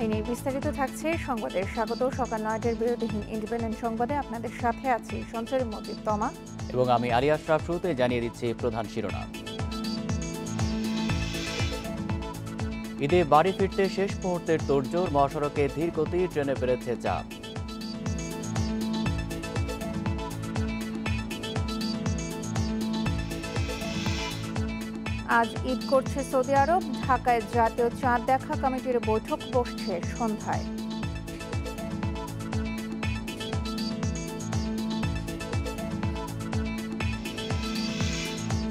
এই নিয়ে বিস্তারিত থাকছে সংবাদে স্বাগত। সকাল ৯টার বিরতিহীন ইন্ডিপেন্ডেন্ট সংবাদে আপনাদের সাথে আছি সঞ্চয়ের মজিদ তমা এবং আমি আরিয়া আশরাফ। শুরুতে জানিয়ে দিচ্ছি প্রধান শিরোনাম। ঈদে বাড়ি ফিরতে শেষ মুহূর্তের তোড়জোড়, মহাসড়কে ধীর গতি, ট্রেনে বেড়েছে চাপ। আজ ঈদ করছে সৌদি আরব। ঢাকায় জাতীয় চাঁদ দেখা কমিটির বৈঠক বসছে সন্ধ্যায়।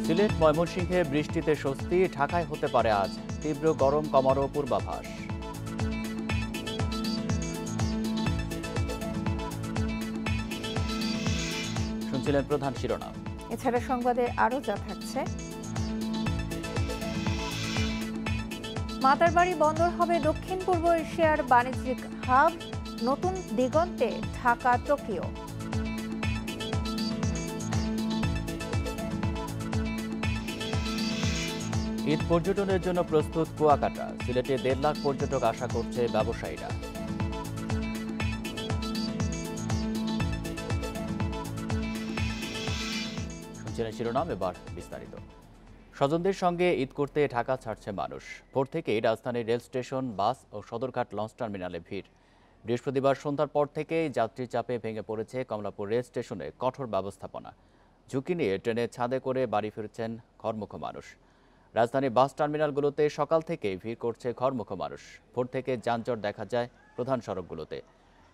সিলেট ময়মনসিংহে বৃষ্টিতে স্বস্তি, ঢাকায় হতে পারে আজ তীব্র গরম কমারও পূর্বাভাস। শুনছিলেন প্রধান শিরোনাম। এছাড়া সংবাদে আরও যা থাকছে: মাতারবাড়ি বন্দর হবে দক্ষিণ পূর্ব এশিয়ার বাণিজ্যিক হাব, নতুন দিগন্তে ঢাকা টোকিও। ঈদ পর্যটনের জন্য প্রস্তুত কুয়াকাটা, সিলেটে ১.৫ লাখ পর্যটক আশা করছে ব্যবসায়ীরা। শুনছিলেন শিরোনাম, এবার বিস্তারিত। স্বজনদের সঙ্গে ঈদ করতে ঢাকা ছাড়ছে মানুষ। ভোর থেকেই রাজধানীর রেল স্টেশন, বাস ও সদরঘাট লঞ্চ টার্মিনালে ভিড়। বৃহস্পতিবার সন্ধ্যার পর থেকেই যাত্রী চাপে ভেঙে পড়েছে কমলাপুর রেল স্টেশনে কঠোর ব্যবস্থাপনা। ঝুঁকি নিয়ে ট্রেনের ছাদে করে বাড়ি ফিরছেন ঘরমুখ মানুষ। রাজধানীর বাস টার্মিনালগুলোতে সকাল থেকেই ভিড় করছে ঘরমুখ মানুষ। ভোর থেকে যানজট দেখা যায় প্রধান সড়কগুলোতে।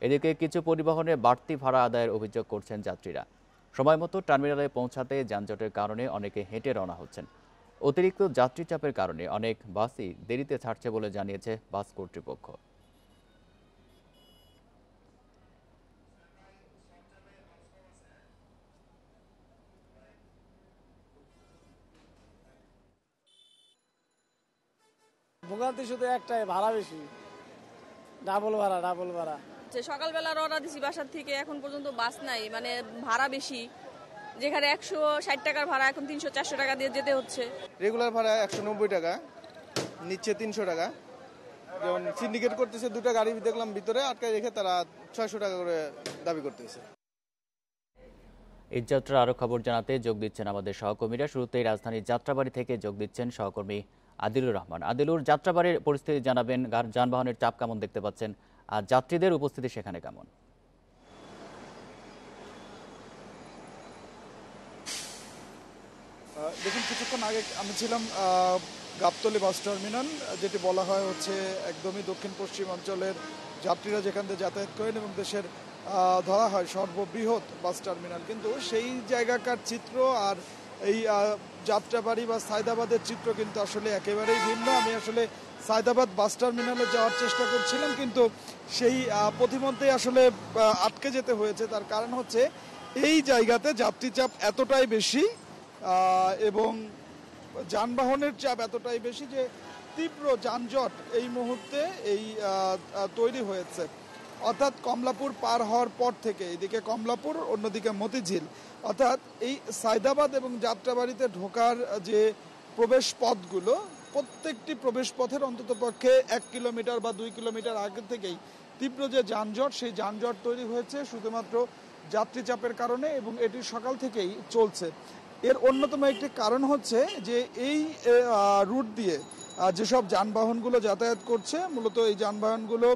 এদিকে কিছু পরিবহনে বাড়তি ভাড়া আদায়ের অভিযোগ করছেন যাত্রীরা। সময় মতো টার্মিনালে পৌঁছাতে যানজটের কারণে অনেকে হেঁটে রওনা হচ্ছেন। অতিরিক্ত যাত্রী চাপের কারণে অনেক বাসই দেরিতে ছাড়ছে বলে জানিয়েছে বাস কর্তৃপক্ষ। ভোগান্তি শুধু একটাই, ভাড়া বেশি, ডাবল ভাড়া। সকালবেলা রওনা দিছি বাসার থেকে, এখন পর্যন্ত বাস নাই, মানে ভাড়া বেশি। যেখানে ১৬০ টাকার ভাড়া এখন ৩০০-৪০০ টাকা দিয়ে যেতে হচ্ছে। রেগুলার ভাড়া ১৯০ টাকা, নিচ্ছে ৩০০ টাকা। যেমন সিন্ডিকেট করতেছে, দুটো গাড়ি দেখলাম ভিতরে আটকায় রেখে তারা ৬০০ টাকা করে দাবি করতেছে। এই যাত্রার আরও খবর জানাতে যোগ দিচ্ছেন আমাদের সহকর্মীরা। শুরুতেই রাজধানীর যাত্রাবাড়ি থেকে যোগ দিচ্ছেন সহকর্মী আদিলুর রহমান। আদিলুর, যাত্রাবাড়ির পরিস্থিতি জানাবেন। যানবাহনের চাপ কেমন দেখতে পাচ্ছেন, আর যাত্রীদের উপস্থিতি সেখানে কেমন? দেখুন, কিছুক্ষণ আগে আমি ছিলাম গাবতলী বাস টার্মিনাল, যেটি বলা হয় হচ্ছে একদমই দক্ষিণ পশ্চিম অঞ্চলের যাত্রীরা যেখান থেকে যাতায়াত করেন এবং দেশের ধরা হয় সর্ববৃহৎ বাস টার্মিনাল। কিন্তু সেই জায়গাকার চিত্র আর এই যাত্রাবাড়ি বা সায়দাবাদের চিত্র কিন্তু আসলে একেবারেই ভিন্ন। আমি আসলে সায়দাবাদ বাস টার্মিনালে যাওয়ার চেষ্টা করছিলাম, কিন্তু সেই পথিমধ্যেই আসলে আটকে যেতে হয়েছে। তার কারণ হচ্ছে এই জায়গাতে যাত্রী চাপ এতটাই বেশি এবং যানবাহনের চাপ এতটাই বেশি যে তীব্র যানজট এই মুহূর্তে তৈরি হয়েছে। অর্থাৎ কমলাপুর পার হওয়ার পর থেকে, এদিকে কমলাপুর, অন্যদিকে মতিঝিল, অর্থাৎ এই সায়দাবাদ এবং যাত্রাবাড়িতে ঢোকার যে প্রবেশ পথগুলো, প্রত্যেকটি প্রবেশ পথের অন্ততপক্ষে ১ কিলোমিটার বা ২ কিলোমিটার আগে থেকেই তীব্র যে যানজট, সেই যানজট তৈরি হয়েছে শুধুমাত্র যাত্রী চাপের কারণে, এবং এটি সকাল থেকেই চলছে। এর অন্যতম একটি কারণ হচ্ছে যে এই রুট দিয়ে যেসব যানবাহনগুলো যাতায়াত করছে, মূলত এই যানবাহনগুলো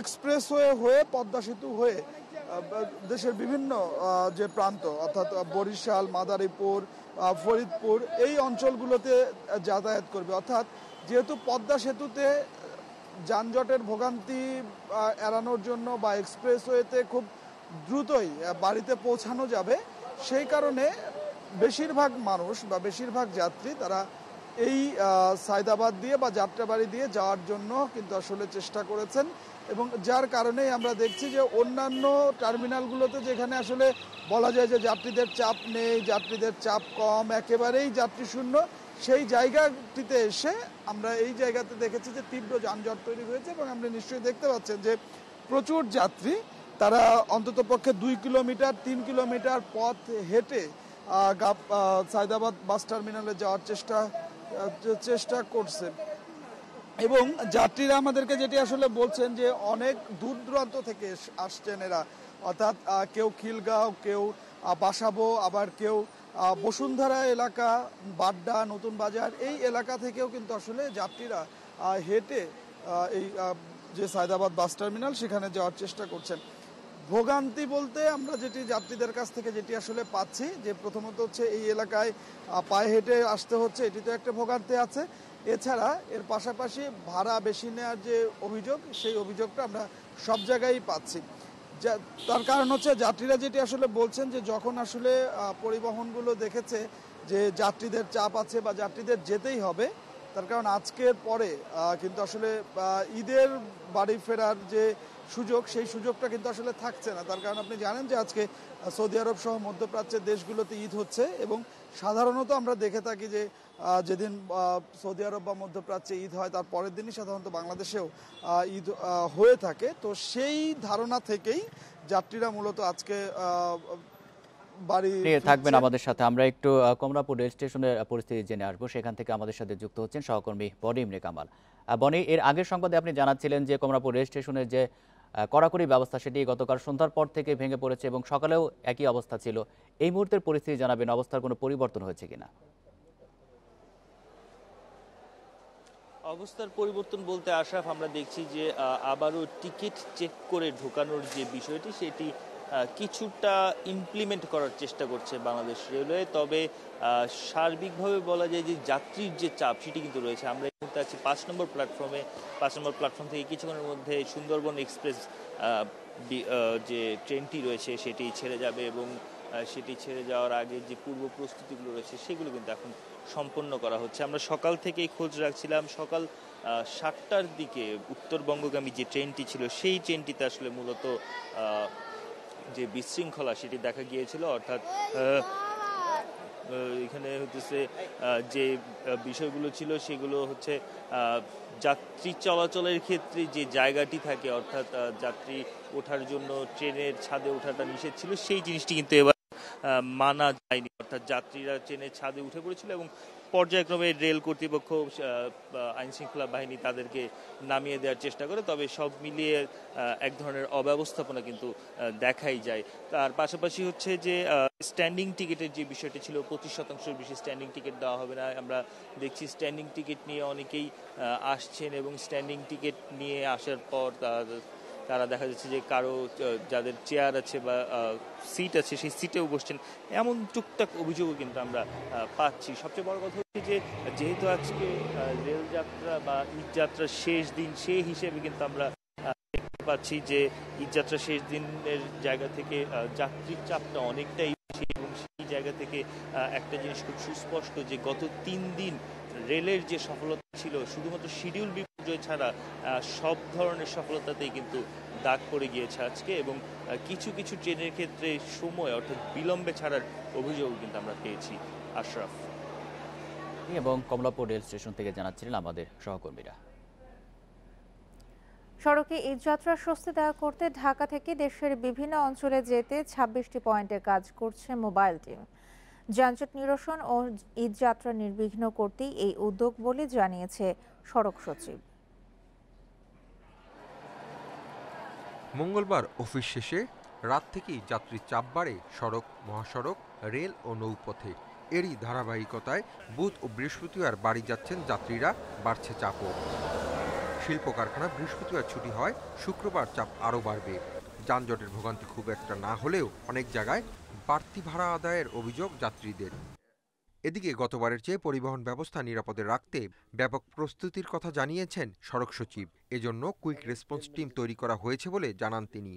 এক্সপ্রেসওয়ে হয়ে, পদ্মা সেতু হয়ে দেশের বিভিন্ন যে প্রান্ত, অর্থাৎ বরিশাল, মাদারীপুর, ফরিদপুর, এই অঞ্চলগুলোতে যাতায়াত করবে। অর্থাৎ যেহেতু পদ্মা সেতুতে যানজটের ভোগান্তি এড়ানোর জন্য বা এক্সপ্রেসওয়েতে খুব দ্রুতই বাড়িতে পৌঁছানো যাবে, সেই কারণে বেশিরভাগ মানুষ বা বেশিরভাগ যাত্রী তারা এই সায়দাবাদ দিয়ে বা যাত্রাবাড়ি দিয়ে যাওয়ার জন্য কিন্তু আসলে চেষ্টা করেছেন। এবং যার কারণেই আমরা দেখছি যে অন্যান্য টার্মিনালগুলোতে যেখানে আসলে বলা যায় যে যাত্রীদের চাপ নেই, যাত্রীদের চাপ কম, একেবারেই যাত্রী শূন্য, সেই জায়গাটিতে এসে আমরা এই জায়গাতে দেখেছি যে তীব্র যানজট তৈরি হয়েছে। এবং আপনি নিশ্চয়ই দেখতে পাচ্ছেন যে প্রচুর যাত্রী তারা অন্ততপক্ষে ২ কিলোমিটার ৩ কিলোমিটার পথ হেঁটে সায়দাবাদ বাস টার্মিনালে যাওয়ার চেষ্টা করছে। এবং যাত্রীরা আমাদেরকে যেটি আসলে বলছেন যে অনেক দূর দূরান্ত থেকে আসছেন এরা, অর্থাৎ কেউ খিলগাঁও, কেউ বাসাবো, আবার কেউ বসুন্ধরা এলাকা, বাড্ডা, নতুন বাজার, এই এলাকা থেকেও কিন্তু আসলে যাত্রীরা হেঁটে এই যে সায়দাবাদ বাস টার্মিনাল সেখানে যাওয়ার চেষ্টা করছেন। ভোগান্তি বলতে আমরা যেটি যাত্রীদের কাছ থেকে যেটি আসলে পাচ্ছি, যে প্রথমত হচ্ছে এই এলাকায় পায়ে হেঁটে আসতে হচ্ছে, এটি তো একটা ভোগান্তি আছে। এছাড়া এর পাশাপাশি ভাড়া বেশি নেওয়ার যে অভিযোগ, সেই অভিযোগটা আমরা সব জায়গায় পাচ্ছি। তার কারণ হচ্ছে যাত্রীরা যেটি আসলে বলছেন যে যখন আসলে পরিবহনগুলো দেখেছে যে যাত্রীদের চাপ আছে বা যাত্রীদের যেতেই হবে, তার কারণ আজকের পরে কিন্তু আসলে ঈদের বাড়ি ফেরার যে সুযোগ, সেই সুযোগটা কিন্তু আসলে থাকছে না। তার কারণ আপনি জানেন যে আজকে সৌদি আরব সহ মধ্যপ্রাচ্যের দেশগুলোতে ঈদ হচ্ছে, এবং সাধারণত আমরা দেখে থাকি যে যেদিন সৌদি আরব বা মধ্যপ্রাচ্যে ঈদ হয় তার পরের দিনই সাধারণত বাংলাদেশেও ঈদ হয়ে থাকে। তো সেই ধারণা থেকেই যাত্রীরা মূলত আজকে বাড়ি থাকবেন আমাদের সাথে। আমরা একটু কমলাপুর রেল স্টেশনের পরিস্থিতি জেনে আসবো। সেখান থেকে আমাদের সাথে যুক্ত হচ্ছেন সহকর্মী বনি ইমরে কামাল। বনি, এর আগের সংবাদে আপনি জানাচ্ছিলেন যে কমলাপুর রেল স্টেশনের যে কড়াকড়ি ব্যবস্থা সেটি গতকাল সন্ধ্যার পর থেকে ভেঙে পড়েছে এবং সকালেও একই অবস্থা ছিল। এই মুহূর্তের পরিস্থিতি জানাবেন, অবস্থার কোনো পরিবর্তন হয়েছে কিনা? অবস্থার পরিবর্তন বলতে আশরাফ, আমরা দেখছি যে আবারও টিকিট চেক করে ঢোকানোর যে বিষয়টি সেটি কিছুটা ইমপ্লিমেন্ট করার চেষ্টা করছে বাংলাদেশ রেলওয়ে। তবে সার্বিকভাবে বলা যায় যে যাত্রীর যে চাপ সেটি কিন্তু রয়েছে। আমরা এই মুহূর্তে আছি 5 নম্বর প্ল্যাটফর্মে। 5 নম্বর প্ল্যাটফর্ম থেকে কিছুক্ষণের মধ্যে সুন্দরবন এক্সপ্রেস যে ট্রেনটি রয়েছে সেটি ছেড়ে যাবে, এবং সেটি ছেড়ে যাওয়ার আগে যে পূর্ব প্রস্তুতিগুলো রয়েছে সেগুলো কিন্তু এখন সম্পন্ন করা হচ্ছে। আমরা সকাল থেকেই খোঁজ রাখছিলাম, সকাল 7টার দিকে উত্তরবঙ্গগামী যে ট্রেনটি ছিল সেই ট্রেনটিতে আসলে মূলত যে বিশৃঙ্খলা সেটি দেখা গিয়েছিল। অর্থাৎ এখানে হচ্ছে যে বিষয়গুলো ছিল সেগুলো হচ্ছে যাত্রী চলাচলের ক্ষেত্রে যে জায়গাটি থাকে, অর্থাৎ যাত্রী ওঠার জন্য ট্রেনের ছাদে ওঠাটা নিষেধ ছিল, সেই জিনিসটি কিন্তু এবার মানা যায়নি। অর্থাৎ যাত্রীরা ট্রেনের ছাদে উঠে পড়েছিল এবং পর্যায়ক্রমে রেল কর্তৃপক্ষ, আইন শৃঙ্খলা বাহিনী তাদেরকে নামিয়ে দেওয়ার চেষ্টা করে। তবে সব মিলিয়ে এক ধরনের অব্যবস্থাপনা কিন্তু দেখাই যায়। তার পাশাপাশি হচ্ছে যে স্ট্যান্ডিং টিকিটের যে বিষয়টি ছিল, 25% বেশি স্ট্যান্ডিং টিকিট দেওয়া হবে না। আমরা দেখছি স্ট্যান্ডিং টিকিট নিয়ে অনেকেই আসছেন, এবং স্ট্যান্ডিং টিকিট নিয়ে আসার পর তারা দেখা যাচ্ছে যে কারো যাদের চেয়ার আছে বা সিট আছে সেই সিটেও বসছেন, এমন টুকটাক অভিযোগও কিন্তু আমরা পাচ্ছি। সবচেয়ে বড় কথা হচ্ছে যে যেহেতু আজকে রেলযাত্রা বা ঈদযাত্রার শেষ দিন, সেই হিসেবে কিন্তু আমরা দেখতে পাচ্ছি যে ঈদযাত্রা শেষ দিনের জায়গা থেকে যাত্রীর চাপটা অনেকটাই বেশি, এবং সেই জায়গা থেকে একটা জিনিস খুব সুস্পষ্ট যে গত 3 দিন রেলের যে সফলতা ছিল, শুধুমাত্র শিডিউল বিপর্যয় ছাড়া সব ধরনের সফলতাতেই কিন্তু দাগ পড়ে গিয়েছে আজকে, এবং কিছু কিছু ট্রেনের ক্ষেত্রে সময় অর্থাৎ বিলম্বে ছাড়ার অভিযোগ কিন্তু আমরা পেয়েছি। আশরাফ এবং কমলাপুর রেল স্টেশন থেকে জানাচ্ছিলেন আমাদের সহকর্মীরা। সড়কে ঈদযাত্রার স্বস্তি দেওয়া করতে ঢাকা থেকে দেশের বিভিন্ন অঞ্চলে যেতে 26টি পয়েন্টে কাজ করছে মোবাইল টিম। যানজট নিরসন ও ঈদযাত্রা নির্বিঘ্ন করতেই এই উদ্যোগ বলে জানিয়েছে সড়ক সচিব। মঙ্গলবার অফিস শেষে রাত থেকেই যাত্রীর চাপ বাড়ে সড়ক, মহাসড়ক, রেল ও নৌপথে। এরই ধারাবাহিকতায় বুধ ও বৃহস্পতিবার বাড়ি যাচ্ছেন যাত্রীরা, বাড়ছে চাপও। শিল্প কারখানা বৃহস্পতিবার ছুটি হয়, শুক্রবার চাপ আরও বাড়বে। যানজটের ভোগান্তি খুব একটা না হলেও অনেক জায়গায় বাড়তি ভাড়া আদায়ের অভিযোগ যাত্রীদের। এদিকে গতবারের চেয়ে পরিবহন ব্যবস্থা নিরাপদে রাখতে ব্যাপক প্রস্তুতির কথা জানিয়েছেন সড়ক সচিব। এজন্য কুইক রেসপন্স টিম তৈরি করা হয়েছে বলে জানান তিনি।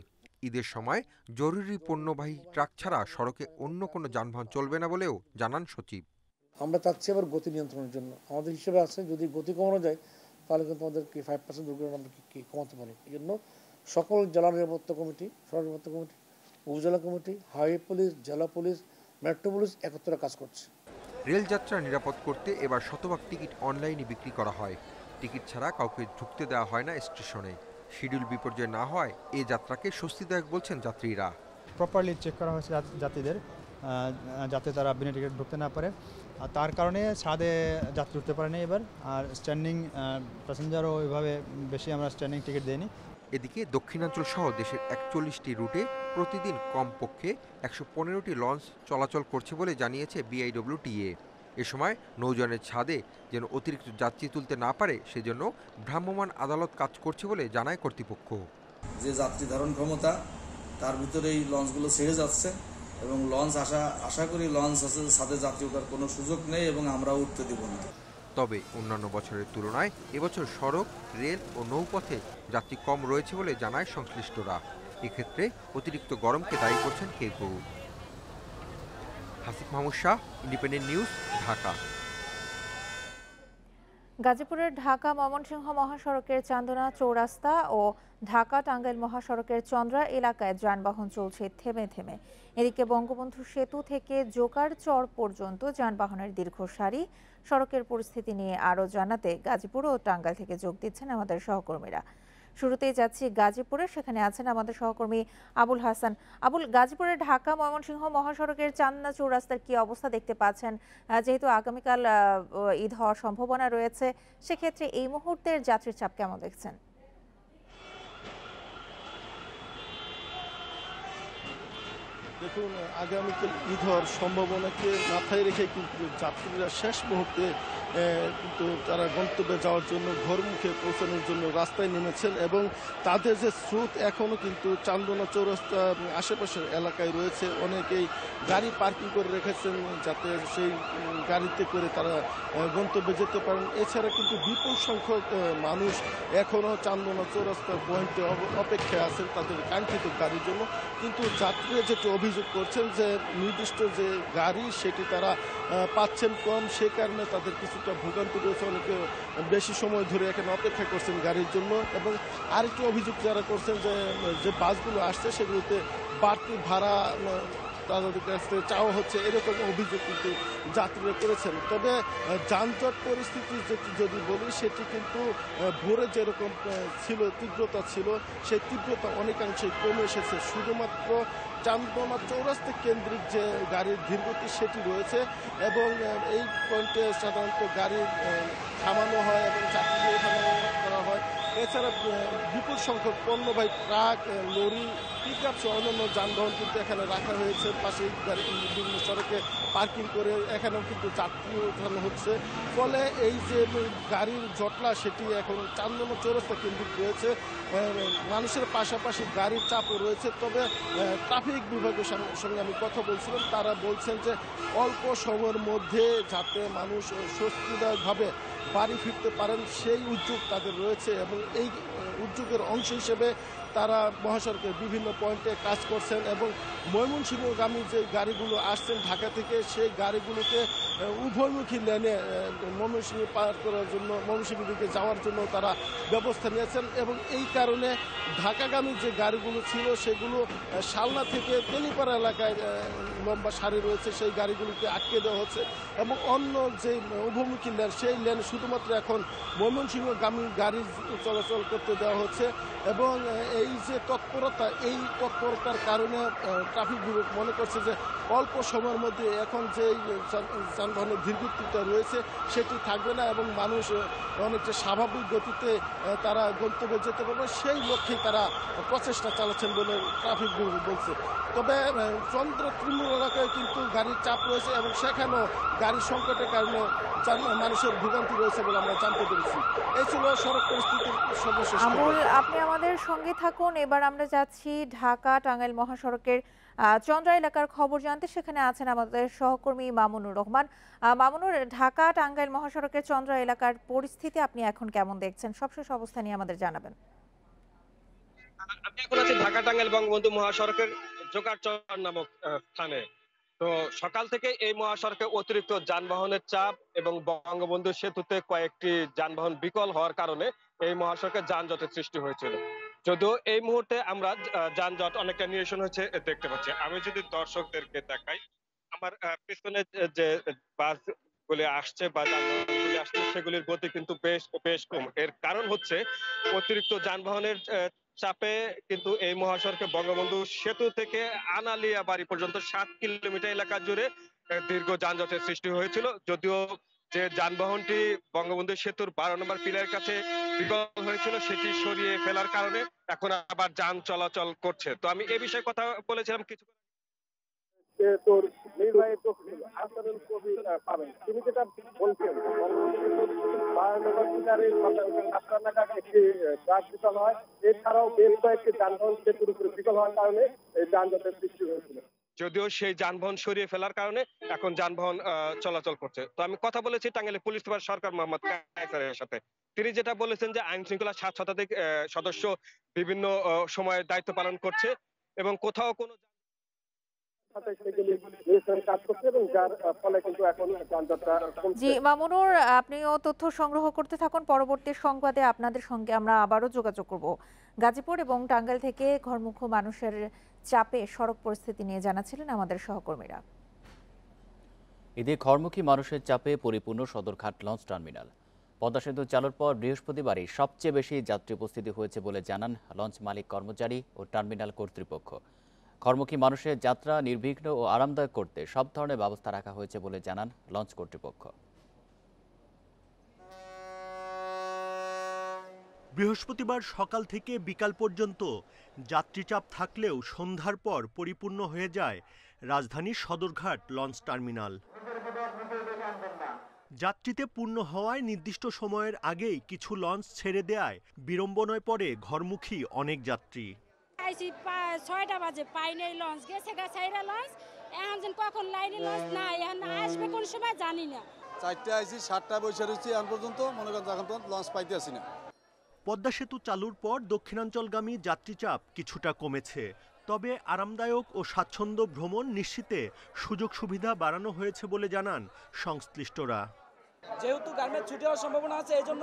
ঈদের সময় জরুরি পণ্যবাহী ট্রাক ছাড়া সড়কে অন্য কোনো যানবাহন চলবে না বলেও জানান সচিব। আমরা চাচ্ছি আবার গতি নিয়ন্ত্রণের জন্য আমাদের হিসেবে আছে, যদি গতি কমানো যায় তাহলে কিন্তু আমাদেরকে 5% দুর্ঘটনা আমরা কমাতে পারি। এই জন্য সকল জেলা নিরাপত্তা কমিটি, সড়ক নিরাপত্তা কমিটি, উপজেলা কমিটি, হাইওয়ে পুলিশ, জেলা পুলিশ, মেট্রো পুলিশ একত্রে কাজ করছে। রেলযাত্রা নিরাপদ করতে এবার শতভাগ টিকিট অনলাইনে বিক্রি করা হয়। টিকিট ছাড়া কাউকে ঢুকতে দেওয়া হয় না স্টেশনে। শিডিউল বিপর্যয় না হয় এই যাত্রাকে স্বস্তিদায়ক বলছেন যাত্রীরা। প্রপারলি চেক করা হয়েছে যাত্রীদের, যাতে তারা বিনা টিকিট ঢুকতে না পারে। আর তার কারণে ছাদে যাত্রী উঠতে পারেনি এবার। আর স্ট্যান্ডিং প্যাসেঞ্জারও ওইভাবে বেশি আমরা স্ট্যান্ডিং টিকিট দিইনি। এদিকে দক্ষিণাঞ্চল সহ দেশের ৪১টি রুটে প্রতিদিন কমপক্ষে ১১৫টি লঞ্চ চলাচল করছে বলে জানিয়েছে বিআইডব্লিউটিএ। এ সময় নৌযানের ছাদে যেন অতিরিক্ত যাত্রী তুলতে না পারে সেজন্য ভ্রাম্যমাণ আদালত কাজ করছে বলে জানায় কর্তৃপক্ষ। যে যাত্রী ধারণ ক্ষমতা তার ভিতরে এই লঞ্চগুলো ছেড়ে যাচ্ছে এবং লঞ্চ আশা করি লঞ্চ আছে ছাদে যাত্রী ওঠার কোনো সুযোগ নেই এবং আমরা উঠতে দেব না। তবে অন্যান্য বছরের তুলনায় এবছর সড়ক, রেল ও নৌপথে যাত্রী কম রয়েছে বলে জানায় সংশ্লিষ্টরা। এক্ষেত্রে অতিরিক্ত গরমকে দায়ী করছেন কেউ কেউ। Hasif Mahmud Shah, independent News, Dhaka. গাজীপুরের ঢাকা ময়মনসিংহ মহাসড়কের চান্দনা চৌরাস্তা ও ঢাকা টাঙ্গাইল মহাসড়কের চন্দ্রা এলাকায় যানবাহন চলছে থেমে থেমে। এদিকে বঙ্গবন্ধু সেতু থেকে জোকার চর পর্যন্ত যানবাহনের দীর্ঘ সারি। সড়কের পরিস্থিতি নিয়ে আরও জানাতে গাজীপুর ও টাঙ্গাইল থেকে যোগ দিচ্ছেন আমাদের সহকর্মীরা। শুরুতেই যাচ্ছি গাজীপুরে, সেখানে আছেন আমাদের সহকর্মী আবুল হাসান। আবুল, গাজীপুরের ঢাকা ময়মনসিংহ মহাসড়কের চান্দনা চৌরাস্তার কি অবস্থা দেখতে পাচ্ছেন? যেহেতু আগামীকাল ঈদ হওয়ার সম্ভাবনা রয়েছে, সেক্ষেত্রে এই মুহূর্তের যাত্রীর চাপ কেমন দেখছেন? দেখুন, আগামীকাল ঈদ হওয়ার সম্ভাবনাকে মাথায় রেখে কিন্তু যাত্রীরা শেষ মুহূর্তে কিন্তু তারা গন্তব্যে যাওয়ার জন্য ঘরমুখে পৌঁছানোর জন্য রাস্তায় নেমেছেন এবং তাদের যে স্রোত এখনও কিন্তু চান্দনা চৌরাস্তা আশেপাশের এলাকায় রয়েছে। অনেকেই গাড়ি পার্কিং করে রেখেছেন যাতে সেই গাড়িতে করে তারা গন্তব্যে যেতে পারেন। এছাড়া কিন্তু বিপুল সংখ্যক মানুষ এখনও চান্দনা চৌরাস্তার পয়েন্টে অপেক্ষায় আছেন তাদের কাঙ্ক্ষিত গাড়ির জন্য। কিন্তু যাত্রীরা যেটা অভিযোগ করছেন যে নির্দিষ্ট যে গাড়ি সেটি তারা পাচ্ছেন কম, সে কারণে তাদের কিছুটা ভোগান্তি রয়েছে। অনেকে বেশি সময় ধরে এখানে অপেক্ষা করছেন গাড়ির জন্য। এবং আরেকটি অভিযোগ যারা করছেন যে বাসগুলো আসছে সেগুলোতে বাড়তি ভাড়া তাদের কাছ থেকে চাওয়া হচ্ছে, এরকম অভিযোগ কিন্তু যাত্রীরা করেছেন। তবে যানজট পরিস্থিতি যদি বলি সেটি কিন্তু ভোরে যেরকম ছিল, তীব্রতা ছিল, সেই তীব্রতা অনেকাংশেই কমে এসেছে। শুধুমাত্র চান্দনা চৌরাস্তা কেন্দ্রিক যে গাড়ির ধীরগতি সেটি রয়েছে এবং এই পয়েন্টে সাধারণত গাড়ি থামানো হয় এবং যাত্রী ওঠানো করা হয়। এছাড়া বিপুল সংখ্যক পণ্যবাহী ট্রাক, লরি, পিকআপ সহ অন্যান্য যানবাহন কিন্তু এখানে রাখা হয়েছে। পাশে গাড়ি বিভিন্ন সড়কে পার্কিং করে এখানেও কিন্তু যাত্রী ওঠানো হচ্ছে। ফলে এই যে গাড়ির জটলা সেটি এখন চান্দনা চৌরাস্তা কেন্দ্রিক রয়েছে। মানুষের পাশাপাশি গাড়ির চাপও রয়েছে। তবে ট্রাফিক বিভাগের সঙ্গে আমি কথা বলছিলাম, তারা বলছেন যে অল্প সময়ের মধ্যে যাতে মানুষ স্বস্তিদায়কভাবে বাড়ি ফিরতে পারেন সেই উদ্যোগ তাদের রয়েছে এবং এই উদ্যোগের অংশ হিসেবে তারা মহাসড়কের বিভিন্ন পয়েন্টে কাজ করছেন এবং ময়মনসিংহগামী যে গাড়িগুলো আসছেন ঢাকা থেকে সেই গাড়িগুলোকে উভয়মুখী লেনে ময়মনসিংহ পার করার জন্য, ময়মনসিংহ দিকে যাওয়ার জন্য তারা ব্যবস্থা নিয়েছেন এবং এই কারণে ঢাকাগামী যে গাড়িগুলো ছিল সেগুলো শালনা থেকে তেলিপাড়া এলাকায় লম্বা সারি রয়েছে, সেই গাড়িগুলোকে আটকে দেওয়া হচ্ছে এবং অন্য যে উভয়মুখী লেন সেই লেন শুধুমাত্র এখন ময়মনসিংহগামী গাড়ি চলাচল করতে দেওয়া হচ্ছে। এবং এই যে তৎপরতা, এই তৎপরতার কারণে ট্রাফিক বিভাগ মনে করছে যে অল্প সময়ের মধ্যে এখন যে যানবাহনের ধীরগতিটা রয়েছে সেটি থাকবে না এবং মানুষ অনেকটা স্বাভাবিক গতিতে তারা গন্তব্যে যেতে পারবে, সেই লক্ষ্যেই তারা প্রচেষ্টা চালাচ্ছেন বলে ট্রাফিক বিভাগ বলছে। তবে চন্দ্র তৃণমূল এলাকায় কিন্তু গাড়ির চাপ রয়েছে এবং সেখানেও গাড়ির সংকটের কারণে মানুষের ভোগান্তি রয়েছে বলে আমরা জানতে পেরেছি। এই ছিল সড়ক পরিস্থিতির সর্বশেষ। আপনি আমাদের সঙ্গে থাকুন। এবার আমরা যাচ্ছি ঢাকা টাঙ্গাইল মহাসড়কের চন্দ্রা এলাকার খবর জানতে। সেখানে আছেন আমাদের সহকর্মী মামুনুর রহমান। মামুনুর, ঢাকা টাঙ্গাইল মহাসড়কের চন্দ্রা এলাকার পরিস্থিতি আপনি এখন কেমন দেখছেন? সবশেষ অবস্থা নিয়ে আমাদের জানাবেন। আমি এখন আছি ঢাকা টাঙ্গাইল বঙ্গবন্ধু মহাসড়কের জোকারচর নামক স্থানে। তো সকাল থেকে এই মহাসড়কে অতিরিক্ত যানবাহনের চাপ এবং বঙ্গবন্ধু সেতুতে কয়েকটি যানবাহন বিকল হওয়ার কারণে এই মহাসড়কে যানজটের সৃষ্টি হয়েছিল। যদিও এই মুহূর্তে আমরা যানজট অনেকটা নিরসন হয়েছে দেখতে পাচ্ছি। আমি যদি দর্শকদেরকে দেখাই, আমার পিছনে যে বাস গুলি আসছে বা যানবাহনগুলি আসছে সেগুলির গতি কিন্তু বেশ কম। এর কারণ হচ্ছে অতিরিক্ত যানবাহনের চাপে কিন্তু এই মহাসড়কে বঙ্গবন্ধু সেতু থেকে আনালিয়া বাড়ি পর্যন্ত 7 কিলোমিটার এলাকা জুড়ে দীর্ঘ যানজটের সৃষ্টি হয়েছিল। যদিও যে যানবাহনটি বঙ্গবন্ধু সেতুর 12 নম্বর পিলারের কাছে বিকল হয়েছিল সেটি সরিয়ে ফেলার কারণে এখন আবার যান চলাচল করছে। তো আমি এ বিষয়ে কথা বলেছিলাম কিছু তোর নির্বাহী প্রকৌশলী আসাদুল কবির পাবেন। তিনি যেটা বলছেন, একটি ট্রাক বিকল হয়, এছাড়াও বেশ কয়েকটি যানবাহন সেতুর উপরে বিকল হওয়ার কারণে এই যানজটের সৃষ্টি হয়েছিল। যদিও সেই যানবাহন সরিয়ে ফেলার কারণে এখন যানবাহন চলাচল করছে। তো আমি কথা বলেছি টাঙ্গাইলের পুলিশ সুপার সরকার মোহাম্মদ কায়সারের সাথে। তিনি যেটা বলেছেন যে আইন শৃঙ্খলা 7 শতাধিক সদস্য বিভিন্ন সময়ে দায়িত্ব পালন করছে এবং কোথাও কোনো জি মামুনুর, আপনিও তথ্য সংগ্রহ করতে থাকুন। পরবর্তী সংবাদে আপনাদের সঙ্গে আমরা আবারও যোগাযোগ করব। গাজীপুর এবং টাঙ্গাইল থেকে ঘরমুখো মানুষের চাপে সড়ক পরিস্থিতি নিয়ে জানাচ্ছিলেন আমাদের সহকর্মীরা। ঈদে ঘরমুখী মানুষের চাপে পরিপূর্ণ সদরঘাট লঞ্চ টার্মিনাল। পদ্মা সেতু চালুর পর বৃহস্পতিবারই সবচেয়ে বেশি যাত্রী উপস্থিতি হয়েছে বলে জানান লঞ্চ মালিক কর্মচারী ও টার্মিনাল কর্তৃপক্ষ। ঘরমুখী মানুষের যাত্রা নির্বিঘ্ন ও আরামদায়ক করতে সব ধরনের ব্যবস্থা রাখা হয়েছে বলে জানান লঞ্চ কর্তৃপক্ষ। বৃহস্পতিবার সকাল থেকে বিকাল পর্যন্ত যাত্রীচাপ থাকলেও সন্ধ্যার পর পরিপূর্ণ হয়ে যায় রাজধানীর সদরঘাট লঞ্চ টার্মিনাল। যাত্রীতে পূর্ণ হওয়ায় নির্দিষ্ট সময়ের আগেই কিছু লঞ্চ ছেড়ে দেয়ায় বিড়ম্বনায় পড়ে ঘরমুখী অনেক যাত্রী। 6টা বাজে পাই নাই লঞ্চ, গেছে গাছাইরা লঞ্চ, এখন যেন কখন লাইনে লঞ্চ না এখন আসবে কোন সময় জানি না। 4টা আইছি 7টা বসে রয়েছি, এখন পর্যন্ত মনে করেন এখন পর্যন্ত লঞ্চ পাইতে আসি না। পদ্মা সেতু চালুর পর দক্ষিণাঞ্চলগামী যাত্রীচাপ কিছুটা কমেছে, তবে আরামদায়ক ও স্বাচ্ছন্দ্য ভ্রমণ নিশ্চিতে সুযোগ সুবিধা বাড়ানো হয়েছে বলে জানান সংশ্লিষ্টরা। যেহেতু গার্মেন্ট ছুটি হওয়ার সম্ভাবনা আছে, এই জন্য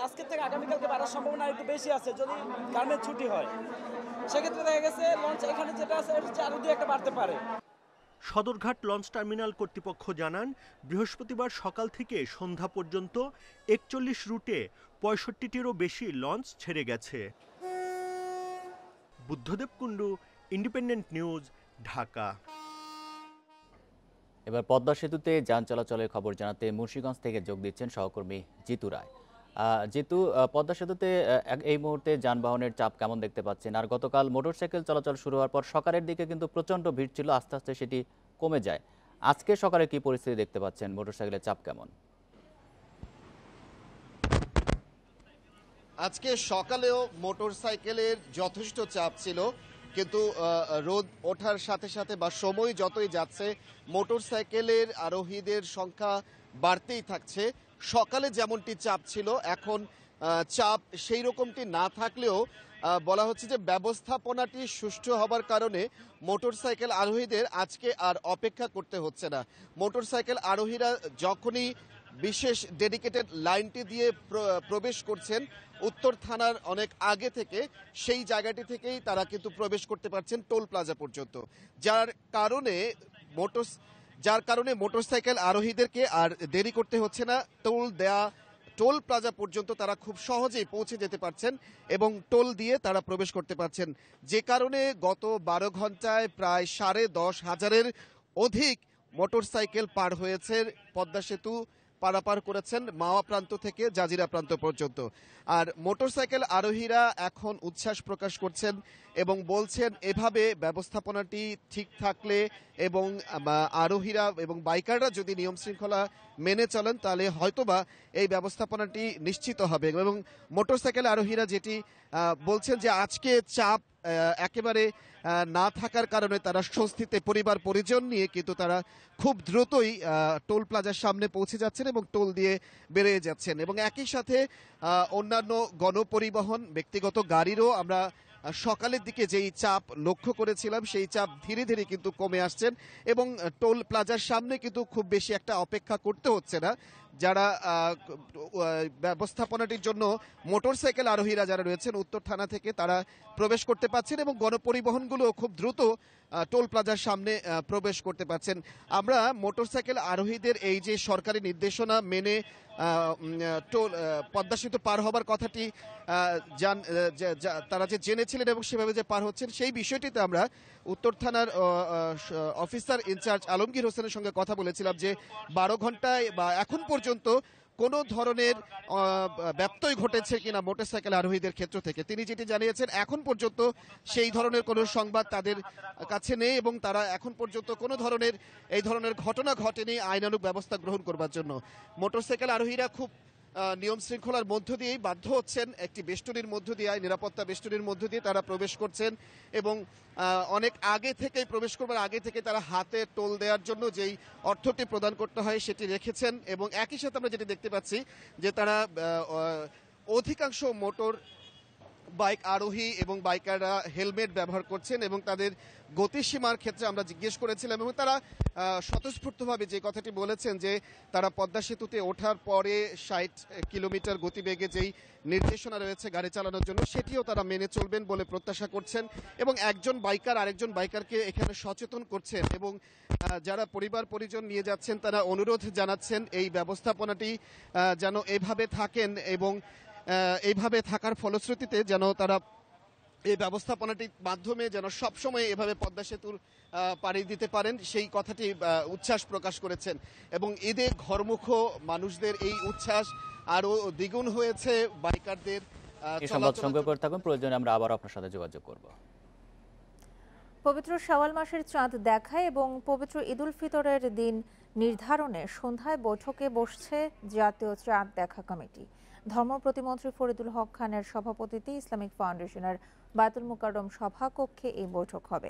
আজকের থেকে আগামীকালকে বাড়ার সম্ভাবনা একটু বেশি আছে। যদি গার্মেন্ট ছুটি হয় সেক্ষেত্রে দেখা গেছে লঞ্চ এখানে যেটা আছে আরো 2-1টা বাড়তে পারে। সদরঘাট লঞ্চ টার্মিনাল কর্তৃপক্ষ জানান বৃহস্পতিবার সকাল থেকে সন্ধ্যা পর্যন্ত 41 রুটে 65টিরও বেশি লঞ্চ ছেড়ে গেছে। Buddhadeb Kundu, independent News, Dhaka. এবার পদ্মা সেতুতে যান চলাচলের খবর জানাতে মুন্সিগঞ্জ থেকে যোগ দিচ্ছেন সহকর্মী জিতু রায়। জিতু, পদ্মা সেতুতে এই মুহূর্তে যানবাহনের চাপ কেমন দেখতে পাচ্ছেন? আর গতকাল মোটরসাইকেল চলাচল শুরু হওয়ার পর সকালের দিকে কিন্তু প্রচণ্ড ভিড় ছিল, আস্তে আস্তে সেটি কমে যায়। আজকে সকালে কি পরিস্থিতি দেখতে পাচ্ছেন? মোটরসাইকেলের চাপ কেমন? আজকে সকালেও মোটরসাইকেলের যথেষ্ট চাপ ছিল, কিন্তু রোদ ওঠার সাথে সাথে বা সময় যতই যাচ্ছে মোটরসাইকেলের আরোহীদের সংখ্যা বাড়তেই থাকছে। সকালে যেমনটি চাপ ছিল এখন চাপ সেই রকমটি না থাকলেও বলা হচ্ছে যে ব্যবস্থাপনাটি সুষ্ঠু হবার কারণে মোটরসাইকেল আরোহীদের আজকে আর অপেক্ষা করতে হচ্ছে না। মোটরসাইকেল আরোহীরা যখনই বিশেষ ডেডিকেটেড লাইনটি দিয়ে প্রবেশ করছেন উত্তর থানার অনেক আগে থেকে, সেই জায়গাটি থেকেই তারা কিন্তু প্রবেশ করতে পারছেন টোল প্লাজা পর্যন্ত, যার কারণে মোটরসাইকেল আরোহীদেরকে আর দেরি করতে হচ্ছে না। টোল প্লাজা পর্যন্ত তারা খুব সহজেই পৌঁছে যেতে পারছেন এবং টোল দিয়ে তারা প্রবেশ করতে পারছেন, যে কারণে গত 12 ঘন্টায় প্রায় 10,500-এর অধিক মোটরসাইকেল পার হয়েছে। পদ্মা সেতু পারাপার করেছেন মাওয়া প্রান্ত থেকে জাজিরা প্রান্ত পর্যন্ত। আর মোটরসাইকেল আরোহীরা এখন উচ্ছ্বাস প্রকাশ করছেন এবং বলছেন এভাবে ব্যবস্থাপনাটি ঠিক থাকলে এবং আরোহীরা এবং বাইকাররা যদি নিয়ম শৃঙ্খলা মেনে চলেন তাহলে হয়তোবা এই ব্যবস্থাপনাটি নিশ্চিত হবে। এবং মোটরসাইকেল আরোহীরা যেটি বলছেন যে আজকে চাপ একেবারে না থাকার কারণে তারা স্বস্তিতে পরিবার পরিজন নিয়ে কিন্তু তারা খুব দ্রুতই টোল প্লাজার সামনে পৌঁছে যাচ্ছেন এবং টোল দিয়ে বেরিয়ে যাচ্ছেন। এবং একই সাথে অন্যান্য গণপরিবহন ব্যক্তিগত গাড়িরও আমরা সকালের দিকে যেই চাপ লক্ষ্য করেছিলাম সেই চাপ ধীরে ধীরে কিন্তু কমে আসছেন এবং টোল প্লাজার সামনে কিন্তু খুব বেশি একটা অপেক্ষা করতে হচ্ছে না। যারা ব্যবস্থাপনাটির জন্য মোটরসাইকেল আরোহীরা যারা রয়েছেন উত্তর থানা থেকে তারা প্রবেশ করতে পারছেন এবং গণপরিবহনগুলো খুব দ্রুত টোল প্লাজার সামনে প্রবেশ করতে পারছেন। আমরা মোটরসাইকেল আরোহীদের এই যে সরকারি নির্দেশনা মেনে পদ্মা সেতু পার হবার কথাটি তারা যে জেনেছিলেন এবং সেভাবে যে পার হচ্ছেন সেই বিষয়টিতে আমরা উত্তর থানার অফিসার ইনচার্জ আলমগীর হোসেনের সঙ্গে কথা বলেছিলাম যে 12 ঘন্টায় বা এখন পর্যন্ত কোনো ধরনের ব্যত্যয় ঘটেছে কিনা মোটরসাইকেল আরোহীদের ক্ষেত্র থেকে। তিনি যেটি জানিয়েছেন এখন পর্যন্ত সেই ধরনের কোনো সংবাদ তাদের কাছে নেই এবং তারা এখন পর্যন্ত কোনো ধরনের এই ধরনের ঘটনা ঘটেনি আইনানুগ ব্যবস্থা গ্রহণ করবার জন্য। মোটরসাইকেল আরোহীরা খুব নিয়ম শৃঙ্খলার মধ্য দিয়েই বাধ্য হচ্ছেন, একটি বেষ্টনীর মধ্য দিয়ে নিরাপত্তা বেষ্টনীর মধ্য দিয়ে তারা প্রবেশ করছেন এবং অনেক আগে থেকেই প্রবেশ করবার আগে থেকে তারা হাতে টোল দেওয়ার জন্য যেই অর্থটি প্রদান করতে হয় সেটি রেখেছেন এবং একই সাথে আমরা যেটি দেখতে পাচ্ছি যে তারা অধিকাংশ মোটর বাইক আরোহী এবং বাইকাররা হেলমেট ব্যবহার করছেন এবং তাদের গতিসীমার ক্ষেত্রে আমরা জিজ্ঞেস করেছিলাম এবং তারা স্বতঃস্ফূর্তভাবে যে কথাটি বলেছেন যে তারা পদ্মা সেতুতে ওঠার পরে 60 কিলোমিটার গতিবেগে যেই নির্দেশনা রয়েছে গাড়ি চালানোর জন্য সেটিও তারা মেনে চলবেন বলে প্রত্যাশা করছেন এবং একজন বাইকার আরেকজন বাইকারকে এখানে সচেতন করছেন এবং যারা পরিবার পরিজন নিয়ে যাচ্ছেন তারা অনুরোধ জানাচ্ছেন এই ব্যবস্থাপনাটি যেন এভাবে থাকেন এবং এইভাবে থাকার ফলশ্রুতিতে যেন তারা এই ব্যবস্থাপনাটির মাধ্যমে যেন সবসময় এভাবে পদ্মা সেতুর পাড়ি দিতে পারেন সেই কথাটি উচ্ছ্বাস প্রকাশ করেছেন এবং ঈদে ঘরমুখ মানুষদের এই উচ্ছ্বাস আরো দ্বিগুণ হয়েছে বাইকারদের। এই সংবাদ সংগ্রহ করে থাকুন, প্রয়োজনে আমরা আবার আপনার সাথে যোগাযোগ করব। পবিত্র শাওয়াল মাসের চাঁদ দেখা এবং পবিত্র ঈদুল ফিতরের দিন নির্ধারণে সন্ধ্যায় বৈঠকে বসছে জাতীয় চাঁদ দেখা কমিটি। ধর্ম প্রতিমন্ত্রী ফরিদুল হক খানের সভাপতিত্বে ইসলামিক ফাউন্ডেশনের বায়তুল মুকাররম সভাকক্ষে এই বৈঠক হবে।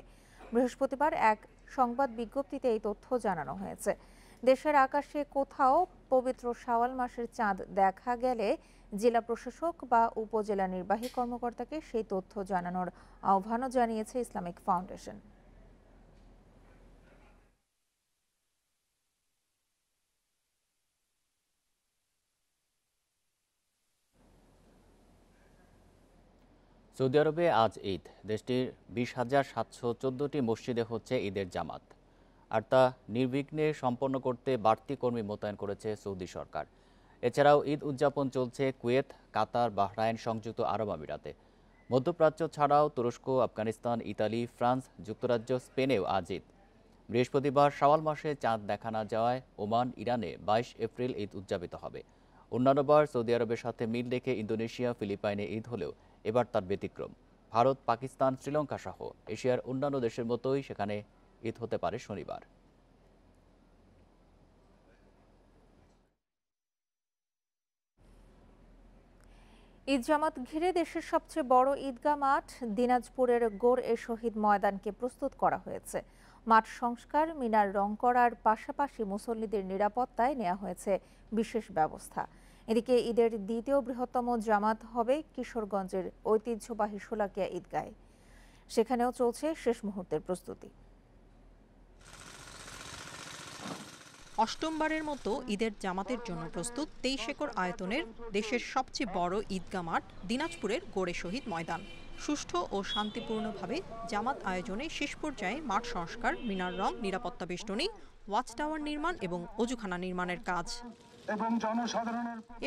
বৃহস্পতিবার এক সংবাদ বিজ্ঞপ্তিতে এই তথ্য জানানো হয়েছে। দেশের আকাশে কোথাও পবিত্র শাওয়াল মাসের চাঁদ দেখা গেলে জেলা প্রশাসক বা উপজেলা নির্বাহী কর্মকর্তাকে সেই তথ্য জানানোর আহ্বানও জানিয়েছে ইসলামিক ফাউন্ডেশন। সৌদি আরবে আজ ঈদ। দেশটির 20,714টি মসজিদে হচ্ছে ঈদের জামাত, আর তা নির্বিঘ্নে সম্পন্ন করতে বাড়তি কর্মী মোতায়েন করেছে সৌদি সরকার। এছাড়াও ঈদ উদযাপন চলছে কুয়েত, কাতার, বাহরাইন, সংযুক্ত আরব আমিরাতে। মধ্যপ্রাচ্য ছাড়াও তুরস্ক, আফগানিস্তান, ইতালি, ফ্রান্স, যুক্তরাজ্য, স্পেনেও আজ ঈদ। বৃহস্পতিবার শাওয়াল মাসে চাঁদ দেখা না যাওয়ায় ওমান, ইরানে 22 এপ্রিল ঈদ উদযাপিত হবে। অন্যান্যবার সৌদি আরবের সাথে মিল রেখে ইন্দোনেশিয়া, ফিলিপাইনে ঈদ হলেও এবার তার ব্যতিক্রম। ভারত, পাকিস্তান, শ্রীলঙ্কা সহ এশিয়ার অন্যান্য দেশের মতোই সেখানে ঈদ হতে পারে শনিবার। ঈদ জামাত ঘিরে দেশের সবচেয়ে বড় ঈদগাহ মাঠ দিনাজপুরের গোর-এ-শহীদ ময়দানকে প্রস্তুত করা হয়েছে। মাঠ সংস্কার, মিনার রং করার পাশাপাশি মুসল্লিদের নিরাপত্তায় নেওয়া হয়েছে বিশেষ ব্যবস্থা। এদিকে ঈদের দ্বিতীয় বৃহত্তম জামাত হবে কিশোরগঞ্জের ঐতিহ্যবাহী শোলাকিয়া ঈদগাহে। সেখানেও চলছে শেষ মুহূর্তের প্রস্তুতি। অষ্টমবারের মতো ঈদের জামাতের জন্য প্রস্তুত 23 একর আয়তনের দেশের সবচেয়ে বড় ঈদগাহ মাঠ দিনাজপুরের গোর-এ-শহীদ ময়দান। সুষ্ঠু ও শান্তিপূর্ণভাবে জামাত আয়োজনে শেষ পর্যায়ে মাঠ সংস্কার, মিনার রং, নিরাপত্তা বেষ্টনী, ওয়াচ টাওয়ার নির্মাণ এবং অজুখানা নির্মাণের কাজ।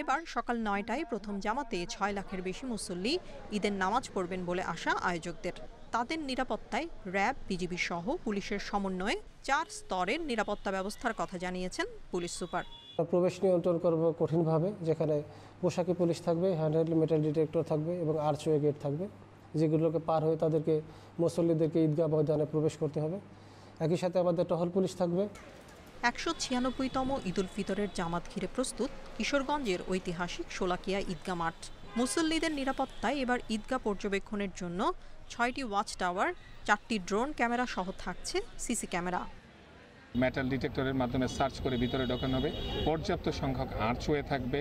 এবার সকাল 9টায় প্রথম জামাতে 6 লাখের বেশি মুসল্লি ঈদের নামাজ পড়বেন বলে আশা আয়োজকদের। তাদের নিরাপত্তায় র্যাব, বিজিবি সহ পুলিশের সমন্বয়ে 4 স্তরের নিরাপত্তা ব্যবস্থার কথা জানিয়েছেন পুলিশ সুপার। প্রবেশ নিয়ন্ত্রণ করব কঠিনভাবে, যেখানে পোশাকি পুলিশ থাকবে, হ্যান্ডহেল্ড মেটাল ডিটেক্টর থাকবে এবং আর্চওয়ে গেট থাকবে, যেগুলোকে পার হয়ে তাদেরকে মুসল্লিদেরকে ঈদগাহ ময়দানে প্রবেশ করতে হবে। একই সাথে আমাদের টহল পুলিশ থাকবে। 196তম ঈদুল ফিতরের জামাত ঘিরে প্রস্তুত কিশোরগঞ্জের ঐতিহাসিক শোলাকিয়া ঈদগাহ মাঠ। মুসল্লিদের নিরাপত্তায় এবার ঈদগাহ পর্যবেক্ষণের জন্য 6টি ওয়াচ টাওয়ার, 4টি ড্রোন ক্যামেরা সহ থাকছে সিসি ক্যামেরা। মেটাল ডিটেক্টরের মাধ্যমে সার্চ করে ভিতরে ঢোকানো হবে। পর্যাপ্ত সংখ্যক আর্চওয়ে থাকবে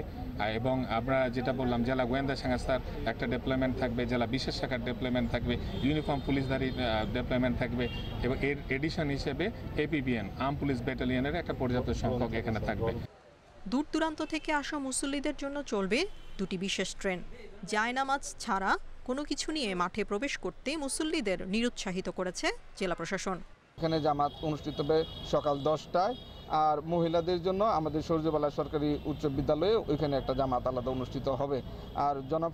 এবং আমরা যেটা বললাম জেলা গোয়েন্দা সংস্থার একটা ডেপ্লয়মেন্ট থাকবে, জেলা বিশেষ শাখার ডেপ্লয়মেন্ট থাকবে, ইউনিফর্ম পুলিশধারী ডেপ্লয়মেন্ট থাকবে এবং এর এডিশন হিসেবে এপিবিএন আর্ম পুলিশ ব্যাটালিয়নের একটা পর্যাপ্ত সংখ্যক এখানে থাকবে। দূর দূরান্ত থেকে আসা মুসল্লিদের জন্য চলবে দুটি বিশেষ ট্রেন। জায়নামাজ ছাড়া কোনো কিছু নিয়ে মাঠে প্রবেশ করতে মুসল্লিদের নিরুৎসাহিত করেছে জেলা প্রশাসন। এখানে জামাত অনুষ্ঠিত হবে সকাল 10টায়, আর মহিলাদের জন্য আমাদের সূর্যবালা সরকারি উচ্চ বিদ্যালয়ে ওইখানে একটা জামাত আলাদা অনুষ্ঠিত হবে। আর জনাব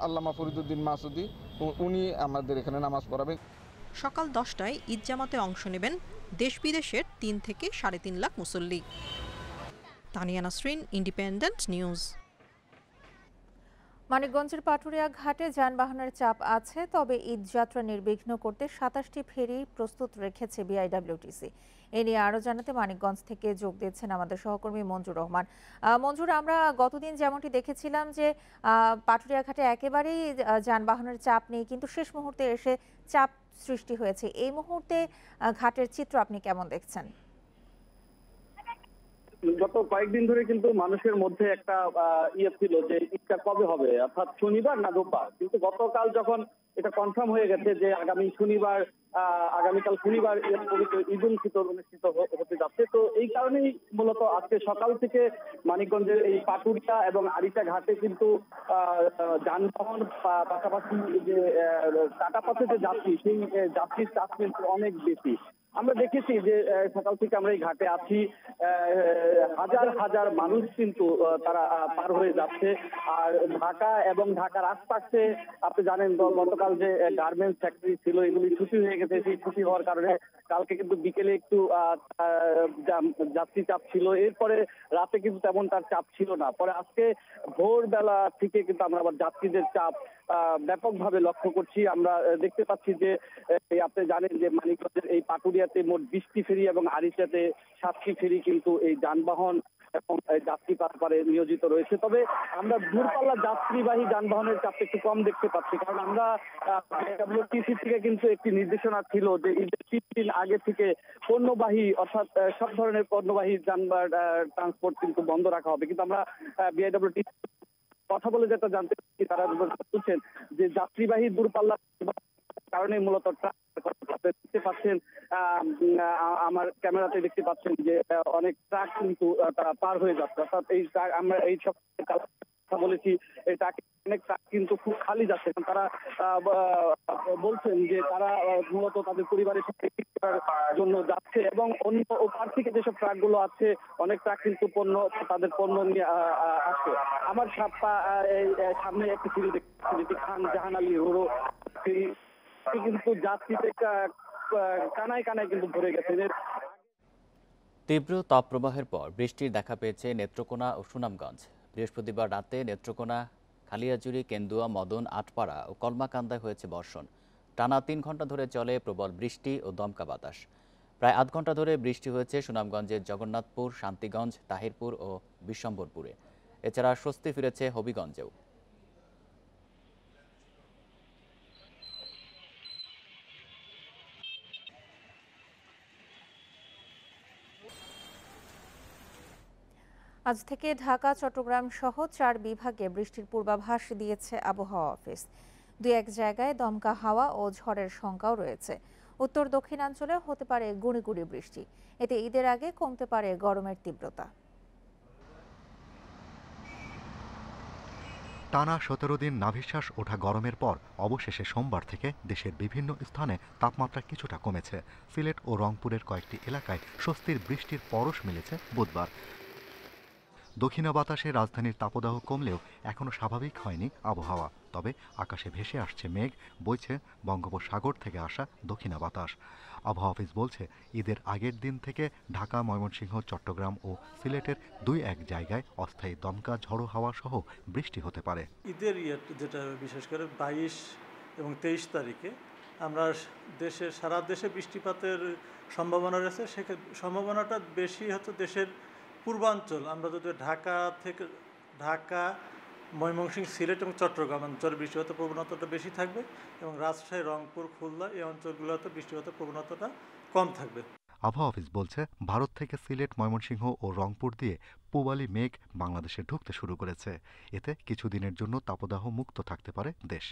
আল্লামা ফরিদুদ্দিন মাসুদি উনি আমাদের এখানে নামাজ পড়াবেন। সকাল 10টায় ঈদ জামাতে অংশ নেবেন দেশ বিদেশের 3 থেকে 3.5 লাখ মুসল্লি। Tania Nasrin, Independent news. মানিকগঞ্জের পাটুরিয়া ঘাটে যানবাহনের চাপ আছে, তবে ঈদ যাত্রা নির্বিঘ্ন করতে 27টি ফেরি প্রস্তুত রেখেছে বিআইডব্লিউটিসি। এ নিয়ে আরও জানাতে মানিকগঞ্জ থেকে যোগ দিচ্ছেন আমাদের সহকর্মী মঞ্জুর রহমান। মঞ্জুর, আমরা গতদিন যেমনটি দেখেছিলাম যে পাটুরিয়া ঘাটে একেবারেই যানবাহনের চাপ নেই, কিন্তু শেষ মুহূর্তে এসে চাপ সৃষ্টি হয়েছে। এই মুহূর্তে ঘাটের চিত্র আপনি কেমন দেখছেন? গত কয়েকদিন ধরে কিন্তু মানুষের মধ্যে একটা ছিল যে ঈদটা কবে হবে, অর্থাৎ শনিবার না রোববার। কিন্তু গতকাল যখন এটা কনফার্ম হয়ে গেছে যে আগামীকাল শনিবার পবিত্র ঈদ উল ফিতর অনুষ্ঠিত হতে যাচ্ছে, তো এই কারণেই মূলত আজকে সকাল থেকে মানিকগঞ্জের এই পাটুরিয়া এবং আরিচা ঘাটে কিন্তু যানবাহন পাশাপাশি যে টাটা পথে যে যাত্রী, সেই যাত্রীর চাপ কিন্তু অনেক বেশি। আমরা দেখেছি যে সকাল থেকে আমরা এই ঘাটে আছি, হাজার হাজার মানুষ কিন্তু তারা পার হয়ে যাচ্ছে। আর ঢাকা এবং ঢাকার আশপাশে আপনি জানেন গতকাল যে গার্মেন্টস ফ্যাক্টরি ছিল এগুলি ছুটি হয়ে গেছে। সেই ছুটি হওয়ার কারণে কালকে কিন্তু বিকেলে একটু যাত্রী চাপ ছিল, এরপরে রাতে কিন্তু তেমন তার চাপ ছিল না। পরে আজকে ভোরবেলা থেকে কিন্তু আমরা আবার যাত্রীদের চাপ ব্যাপকভাবে লক্ষ্য করছি। আমরা দেখতে পাচ্ছি যে আপনি জানেন যে মানিকগঞ্জের এই পাটুরিয়াতে মোট 20টি ফেরি এবং আরিচাতে 7টি ফেরি কিন্তু এই যানবাহন এবং যাত্রী পারাপারে নিয়োজিত রয়েছে। তবে আমরা দূরপাল্লা যাত্রীবাহী যানবাহনের চাপ একটু কম দেখতে পাচ্ছি, কারণ আমরা বিআইডব্লিউটিসি থেকে কিন্তু একটি নির্দেশনা ছিল যে ঈদের 3 দিন আগে থেকে পণ্যবাহী অর্থাৎ সব ধরনের পণ্যবাহী যানবাহন ট্রান্সপোর্ট কিন্তু বন্ধ রাখা হবে। কিন্তু আমরা বিআইডব্লিউটিসি কথা বলে যেটা জানতে পারছি, তারা বলছেন যে যাত্রীবাহী দূরপাল্লা কারণে মূলত দেখতে পাচ্ছেন, আমার ক্যামেরাতে দেখতে পাচ্ছেন যে অনেক ট্রাক কিন্তু তারা পার হয়ে যাচ্ছে। অর্থাৎ এই ট্রাক, আমরা এই সব কথা বলেছি, এই ট্রাক অনেক ট্রাক কিন্তু খুব খালি যাচ্ছে। তারা বলছেন যে তারা মূলত তাদের পরিবারের সাথে জন্য যাচ্ছে এবং অন্য ওপার থেকে যেসব ট্রাক গুলো আছে অনেক ট্রাক কিন্তু তাদের পণ্য নিয়ে আসছে। আমার সামনে একটি ফিরি দেখছি যেটি খান জাহান আলী রোড ফিরি, কিন্তু যাত্রীতে কানায় কানায় কিন্তু ভরে গেছে। তীব্র তাপপ্রবাহের পর বৃষ্টির দেখা পেয়েছে নেত্রকোনা ও সুনামগঞ্জ। বৃহস্পতিবার রাতে নেত্রকোনা, খালিয়াজুড়ি, কেন্দুয়া, মদন, আটপাড়া ও কলমাকান্দায় হয়েছে বর্ষণ। টানা 3 ঘন্টা ধরে চলে প্রবল বৃষ্টি ও দমকা বাতাস। প্রায় আধ ঘন্টা ধরে বৃষ্টি হয়েছে সুনামগঞ্জের জগন্নাথপুর, শান্তিগঞ্জ, তাহিরপুর ও বিশ্বম্বরপুরে। এছাড়া স্বস্তি ফিরেছে হবিগঞ্জেও। আজ থেকে ঢাকা, চট্টগ্রাম সহ 4 বিভাগে বৃষ্টির পূর্বাভাস দিয়েছে আবহাওয়া অফিস। 2-1 জায়গায় দমকা হাওয়া ও ঝড়ের শঙ্কাও রয়েছে। উত্তর দক্ষিণাঞ্চলে হতে পারে গুঁড়ি গুঁড়ি বৃষ্টি। এতে ঈদের আগে কমতে পারে গরমের তীব্রতা। টানা 17 দিন নাভিশ্বাস ওঠা গরমের পর অবশেষে সোমবার থেকে দেশের বিভিন্ন স্থানে তাপমাত্রা কিছুটা কমেছে। সিলেট ও রংপুরের কয়েকটি এলাকায় স্বস্তির বৃষ্টির পরশ মিলেছে বুধবার। দক্ষিণা বাতাসে রাজধানীর তাপদাহ কমলেও এখনও স্বাভাবিক হয়নি আবহাওয়া। তবে আকাশে ভেসে আসছে মেঘ, বইছে বঙ্গোপসাগর থেকে আসা দক্ষিণা বাতাস। আবহাওয়া অফিস বলছে, ঈদের আগের দিন থেকে ঢাকা, ময়মনসিংহ, চট্টগ্রাম ও সিলেটের 2-1 জায়গায় অস্থায়ী দমকা ঝড়ো হাওয়া সহ বৃষ্টি হতে পারে। ঈদের যেটা বিশেষ করে 22 এবং 23 তারিখে আমরা সারা দেশে বৃষ্টিপাতের সম্ভাবনা রয়েছে। সম্ভাবনাটা বেশি হচ্ছে দেশের পূর্বাঞ্চল। আমরা যদি ঢাকা, ময়মনসিংহ, সিলেট এবং চট্টগ্রাম অঞ্চলে বৃষ্টিপাতের প্রবণতাটা বেশি থাকবে এবং রাজশাহী, রংপুর, খুলনা এই অঞ্চলগুলোতে বৃষ্টিপাতের প্রবণতাটা কম থাকবে। আবহাওয়া অফিস বলছে, ভারত থেকে সিলেট, ময়মনসিংহ ও রংপুর দিয়ে পূবালি মেঘ বাংলাদেশে ঢুকতে শুরু করেছে। এতে কিছুদিনের জন্য তাপদাহ মুক্ত থাকতে পারে দেশ।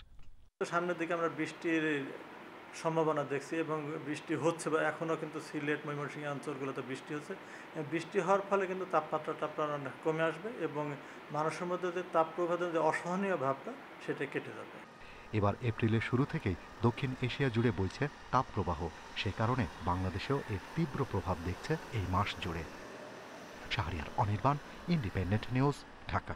সামনের দিকে আমরা বৃষ্টির সম্ভাবনা দেখছি এবং বৃষ্টি হচ্ছে বা এখনও কিন্তু সিলেট ময়মনসিংহ অঞ্চলগুলোতে বৃষ্টি হচ্ছে। বৃষ্টি হওয়ার ফলে কিন্তু তাপমাত্রাটা অনেক কমে আসবে এবং মানুষের মধ্যে যে তাপপ্রবাহের যে অসহনীয় ভাবটা সেটা কেটে যাবে। এবার এপ্রিলের শুরু থেকেই দক্ষিণ এশিয়া জুড়ে বইছে তাপপ্রবাহ। সে কারণে বাংলাদেশেও এর তীব্র প্রভাব দেখছে এই মাস জুড়ে। Shahriar Anirban, independent News, Dhaka.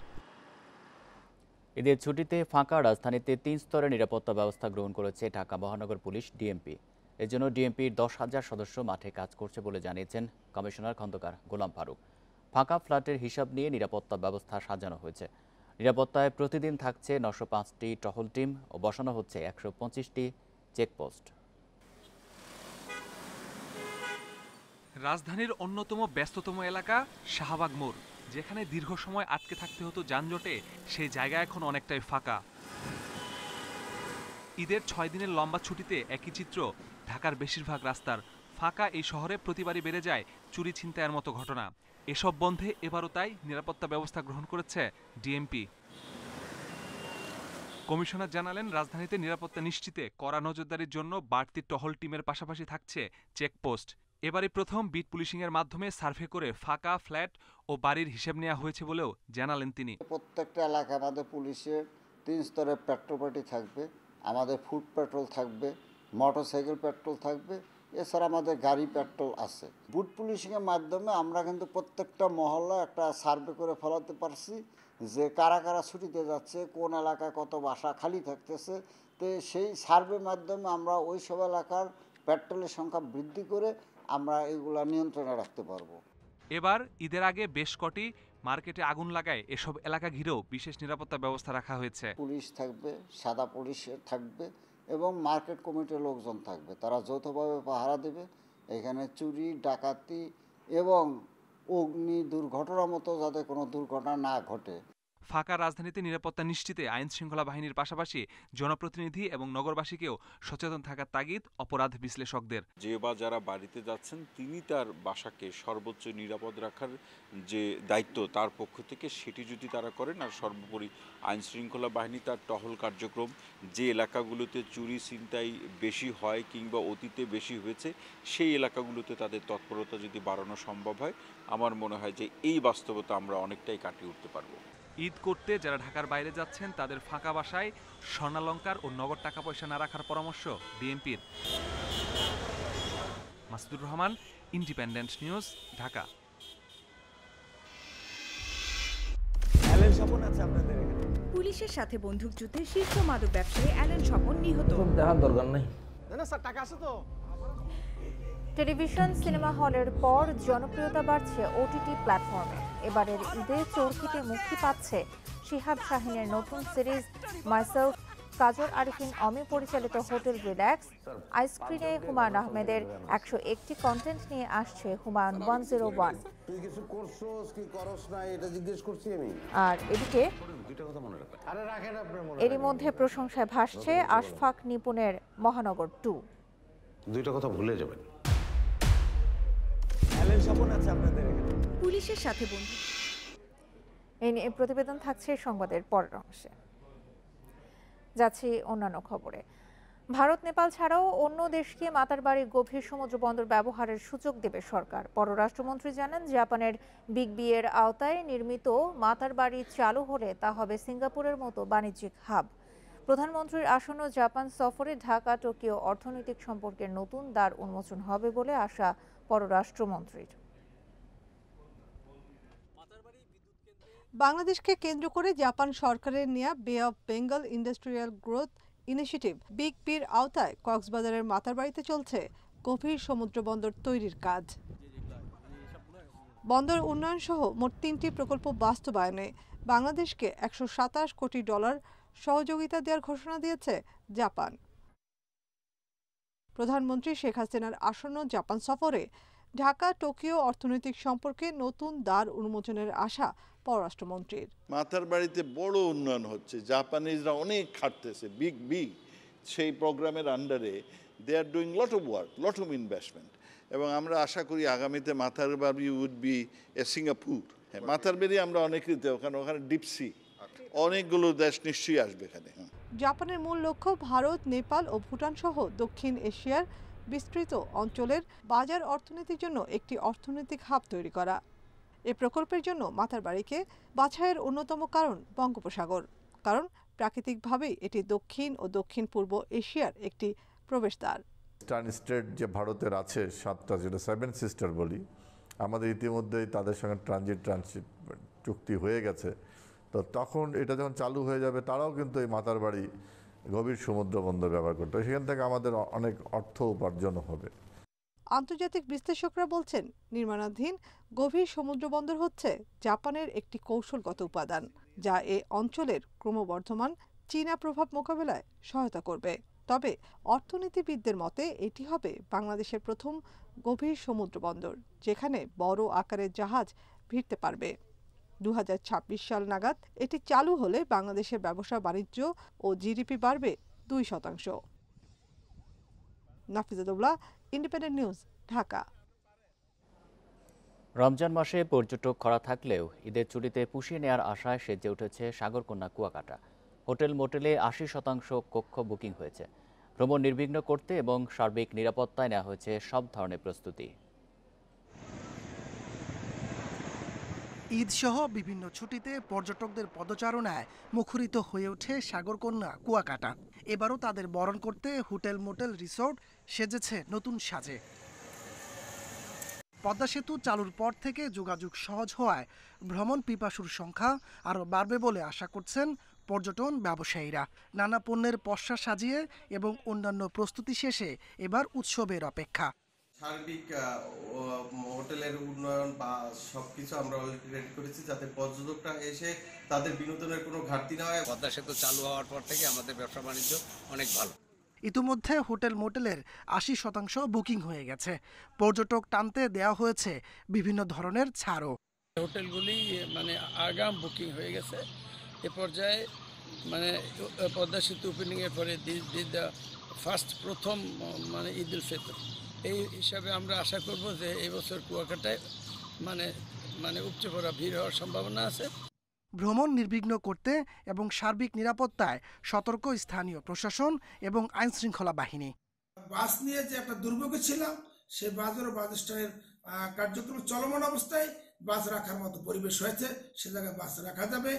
ঈদের ছুটিতে ফাঁকা রাজধানীতে 3 স্তরের নিরাপত্তা ব্যবস্থা গ্রহণ করেছে ঢাকা মহানগর পুলিশ ডিএমপি। এর জন্য ডিএমপির 10,000 সদস্য মাঠে কাজ করছে বলে জানিয়েছেন কমিশনার খন্দকার গোলাম ফারুক। ফাঁকা ফ্ল্যাটের হিসাব নিয়ে নিরাপত্তা ব্যবস্থা সাজানো হয়েছে। নিরাপত্তায় প্রতিদিন থাকছে 905টি টহল টিম ও বসানো হচ্ছে 125টি চেকপোস্ট। রাজধানীর অন্যতম ব্যস্ততম এলাকা শাহবাগ মোড়, যেখানে দীর্ঘ সময় আটকে থাকতে হতো যানজটে, সেই জায়গা এখন অনেকটাই ফাঁকা। ঈদের 6 দিনের লম্বা ছুটিতে একই চিত্র ঢাকার বেশিরভাগ রাস্তার। ফাঁকা এই শহরে প্রতিবারই বেড়ে যায় চুরি ছিনতাইয়ের মতো ঘটনা। এসব বন্ধে এবারও তাই নিরাপত্তা ব্যবস্থা গ্রহণ করেছে ডিএমপি। কমিশনার জানালেন, রাজধানীতে নিরাপত্তা নিশ্চিতে কড়া নজরদারির জন্য বাড়তি টহল টিমের পাশাপাশি থাকছে চেকপোস্ট। এবারই প্রথম বিট পুলিশিংয়ের মাধ্যমে সার্ভে করে ফাঁকা ফ্ল্যাট ও বাড়ির হিসেব নেওয়া হয়েছে বলেও জানালেন তিনি। প্রত্যেকটা এলাকা আমাদের পুলিশের 3 স্তরের পেট্রোল পার্টি থাকবে, আমাদের ফুড পেট্রোল থাকবে, মোটরসাইকেল পেট্রোল থাকবে, এছাড়া আমাদের গাড়ি পেট্রোল আছে। বুট পুলিশিংয়ের মাধ্যমে আমরা কিন্তু প্রত্যেকটা মহল্লা একটা সার্ভে করে ফেলাতে পারছি যে কারা কারা ছুটিতে যাচ্ছে, কোন এলাকায় কত বাসা খালি থাকতেছে। তো সেই সার্ভের মাধ্যমে আমরা ওই সব এলাকার পেট্রোলের সংখ্যা বৃদ্ধি করে আমরা এগুলা নিয়ন্ত্রণে রাখতে পারবো। এবার ঈদের আগে বেশ কটি মার্কেটে আগুন লাগায় এসব এলাকা ঘিরেও বিশেষ নিরাপত্তা ব্যবস্থা রাখা হয়েছে। পুলিশ থাকবে, সাদা পুলিশ থাকবে এবং মার্কেট কমিটির লোকজন থাকবে, তারা যৌথভাবে পাহারা দেবে। এখানে চুরি, ডাকাতি এবং অগ্নি দুর্ঘটনার মতো যাতে কোনো দুর্ঘটনা না ঘটে। ফাঁকা রাজধানীতে নিরাপত্তা নিশ্চিতে আইন শৃঙ্খলা বাহিনীর পাশাপাশি জনপ্রতিনিধি এবং নগরবাসীকেও সচেতন থাকার তাগিদ অপরাধ বিশ্লেষকদের। যে বা যারা বাড়িতে যাচ্ছেন তিনি তার বাসাকে সর্বোচ্চ নিরাপদ রাখার যে দায়িত্ব তার পক্ষ থেকে সেটি যদি তারা করেন, আর সর্বোপরি আইন শৃঙ্খলা বাহিনী তার টহল কার্যক্রম, যে এলাকাগুলোতে চুরি ছিনতাই বেশি হয় কিংবা অতীতে বেশি হয়েছে সেই এলাকাগুলোতে তাদের তৎপরতা যদি বাড়ানো সম্ভব হয়, আমার মনে হয় যে এই বাস্তবতা আমরা অনেকটাই কাটিয়ে উঠতে পারবো। ঈদ করতে যারা ঢাকার বাইরে যাচ্ছেন তাদের ফাঁকা বাসায় স্বর্ণালংকার ও নগদ টাকা পয়সা না রাখার পরামর্শ ডিএমপির। Masudur Rahman, Independent News, Dhaka. পুলিশের সাথে বন্দুকযুদ্ধে শীর্ষ মাদক ব্যবসায়ী অ্যালেন স্বপন নিহত। দরকার নাই। টাকা আছে তো। টেলিভিশন সিনেমা হলের পর জনপ্রিয়তা বাড়ছে ওটিটি প্ল্যাটফর্মে। এবারের ঈদে চরকিতে মুক্তি পাচ্ছে শিহাব শাহিনের নতুন সিরিজ মাইসেলফ। কাজল আরিফিন অমি পরিচালিত হোটেল রিল্যাক্স। আইস্ক্রিনে হুমায়ুন আহমেদের 101টি কন্টেন্ট নিয়ে আসছে হুমায়ুন 101। আর এদিকে এরই মধ্যে প্রশংসায় ভাসছে আশফাক নিপুণের মহানগর 2। দুইটা কথা ভুলে যাবেন। পুলিশের সাথে বন্ধু। এই নিয়ে প্রতিবেদন থাকছে সংবাদের পরের অংশে। যাচ্ছি অন্যান্য খবরে। ভারত, নেপাল ছাড়াও অন্য দেশকে মাতারবাড়ি গভীর সমুদ্র বন্দর ব্যবহারের সুযোগ দেবে সরকার। পররাষ্ট্রমন্ত্রী জানান, জাপানের বিগ বি এর আওতায় নির্মিত মাতারবাড়ি চালু হলে তা হবে সিঙ্গাপুরের মতো বাণিজ্যিক হাব। প্রধানমন্ত্রীর আসন্ন জাপান সফরে ঢাকা টোকিও অর্থনৈতিক সম্পর্কের নতুন দ্বার উন্মোচন হবে বলে আশা পররাষ্ট্রমন্ত্রীর। বাংলাদেশকে কেন্দ্র করে জাপান সরকারের নেয়া বে of Bengal industrial growth initiative big বির আওতায় কক্সবাজারের মাতারবাড়িতে চলছে গভীর সমুদ্র বন্দর তৈরির কাজ। বন্দর উন্নয়ন সহ মোট 3টি প্রকল্প বাস্তবায়নে বাংলাদেশকে $127 কোটি সহযোগিতা দেওয়ার ঘোষণা দিয়েছে জাপান। প্রধানমন্ত্রী শেখ হাসিনার আসন্ন জাপান সফরে ঢাকা টোকিও অর্থনৈতিক সম্পর্কে নতুন দ্বার উন্মোচনের আশা পররাষ্ট্রমন্ত্রীর। মাতারবাড়িতে বড় উন্নয়ন হচ্ছে, জাপানিজরা অনেক খাটতেছে বিগ বি সেই প্রোগ্রামের আন্ডারে। They are doing lot of work, lot of investment, এবং আমরা আশা করি আগামীতে Matarbari would be a Singapore. হ্যাঁ, মাতারবাড়ি আমরা অনেক ওখানে ডিপসি অনেকগুলো দেশ নিশ্চয়ই আসবে এখানে। জাপানের মূল লক্ষ্য ভারত, নেপাল ও ভুটান সহ দক্ষিণ এশিয়ার বিস্তৃত অঞ্চলের বাজার অর্থনীতির জন্য একটি অর্থনৈতিক হাব তৈরি করা। এ প্রকল্পের জন্য মাতারবাড়িকে বাছাইয়ের অন্যতম কারণ বঙ্গোপসাগর, কারণ প্রাকৃতিকভাবেই এটি দক্ষিণ ও দক্ষিণ পূর্ব এশিয়ার একটি প্রবেশদ্বার। ইস্টার্ন স্টেট যে ভারতের আছে 7টা, যেটা 7 সিস্টার বলি, আমাদের ইতিমধ্যেই তাদের সঙ্গে ট্রানজিট চুক্তি হয়ে গেছে। তো তখন এটা যখন চালু হয়ে যাবে, তারাও কিন্তু এই মাতারবাড়ি গভীর সমুদ্র বন্দর ব্যবহার করতে হবে, সেখান থেকে আমাদের অনেক অর্থ উপার্জন হবে। আন্তর্জাতিক বিশ্লেষকরা বলছেন, নির্মাণাধীন গভীর সমুদ্র বন্দর হচ্ছে জাপানের একটি কৌশলগত উপাদান, যা এ অঞ্চলের ক্রমবর্ধমান চীনা প্রভাব মোকাবেলায় সহায়তা করবে। তবে অর্থনীতিবিদদের মতে এটি হবে বাংলাদেশের প্রথম গভীর সমুদ্র বন্দর, যেখানে বড় আকারের জাহাজ ভিড়তে পারবে। 2026 সাল নাগাদ এটি চালু হলে বাংলাদেশের ব্যবসা বাণিজ্য ও জিডিপি বাড়বে 2%। নাফিজাতুল্লাহ, ইন্ডিপেন্ডেন্ট নিউজ, ঢাকা। রমজান মাসে পর্যটক খরা থাকলেও ঈদের ছুটিতে পুষিয়ে নেওয়ার আশায় সেজে উঠেছে সাগরকন্যা কুয়াকাটা। হোটেল মোটেলে 80% কক্ষ বুকিং হয়েছে। ভ্রমণ নির্বিঘ্ন করতে এবং সার্বিক নিরাপত্তায় নেওয়া হয়েছে সব ধরনের প্রস্তুতি। ঈদসহ বিভিন্ন ছুটিতে পর্যটকদের পদচারণায় মুখরিত হয়ে ওঠে সাগরকন্যা কুয়াকাটা। এবারও তাদের বরণ করতে হোটেল মোটেল রিসোর্ট সেজেছে নতুন সাজে। পদ্মা সেতু চালুর পর থেকে যোগাযোগ সহজ হওয়ায় ভ্রমণ পিপাসুর সংখ্যা আরও বাড়বে বলে আশা করছেন পর্যটন ব্যবসায়ীরা। নানা পণ্যের পসরা সাজিয়ে এবং অন্যান্য প্রস্তুতি শেষে এবার উৎসবের অপেক্ষা। সার্বিক হোটেলের উন্নয়ন বা সবকিছু আমরা অলরেডি রেডি করেছি, যাতে পর্যটকরা এসে তাদের বিনোদনের কোনো ঘাটতি না হয়। পদ্মা সেতু চালু হওয়ার পর থেকে আমাদের ব্যবসা বাণিজ্য অনেক ভালো। ইতিমধ্যে হোটেল মোটেলের 80% বুকিং হয়ে গেছে। পর্যটক টানতে দেওয়া হয়েছে বিভিন্ন ধরনের ছাড়ও। হোটেলগুলি মানে আগাম বুকিং হয়ে গেছে। এ পর্যায়ে মানে পদ্মা সেতু ওপেনিংয়ের পরে প্রথম মানে ঈদ উল ফিতর, এই হিসাবে আমরা আশা করব যে এই বছর কুয়াকাটায় মানে উপচে পড়া ভিড় হওয়ার সম্ভাবনা আছে। ভ্রমণ নির্বিঘ্ন করতে এবং সার্বিক নিরাপত্তায় সতর্ক স্থানীয় প্রশাসন এবং আইন শৃঙ্খলা বাহিনী। বাস নিয়ে যে একটা দুর্ভোগ ছিলাম, সেই বাসের বাস স্ট্যান্ডের কার্যক্রম চলমান অবস্থায় বাস রাখার মতো পরিবেশ হয়েছে, সে জায়গায় বাস রাখা যাবে।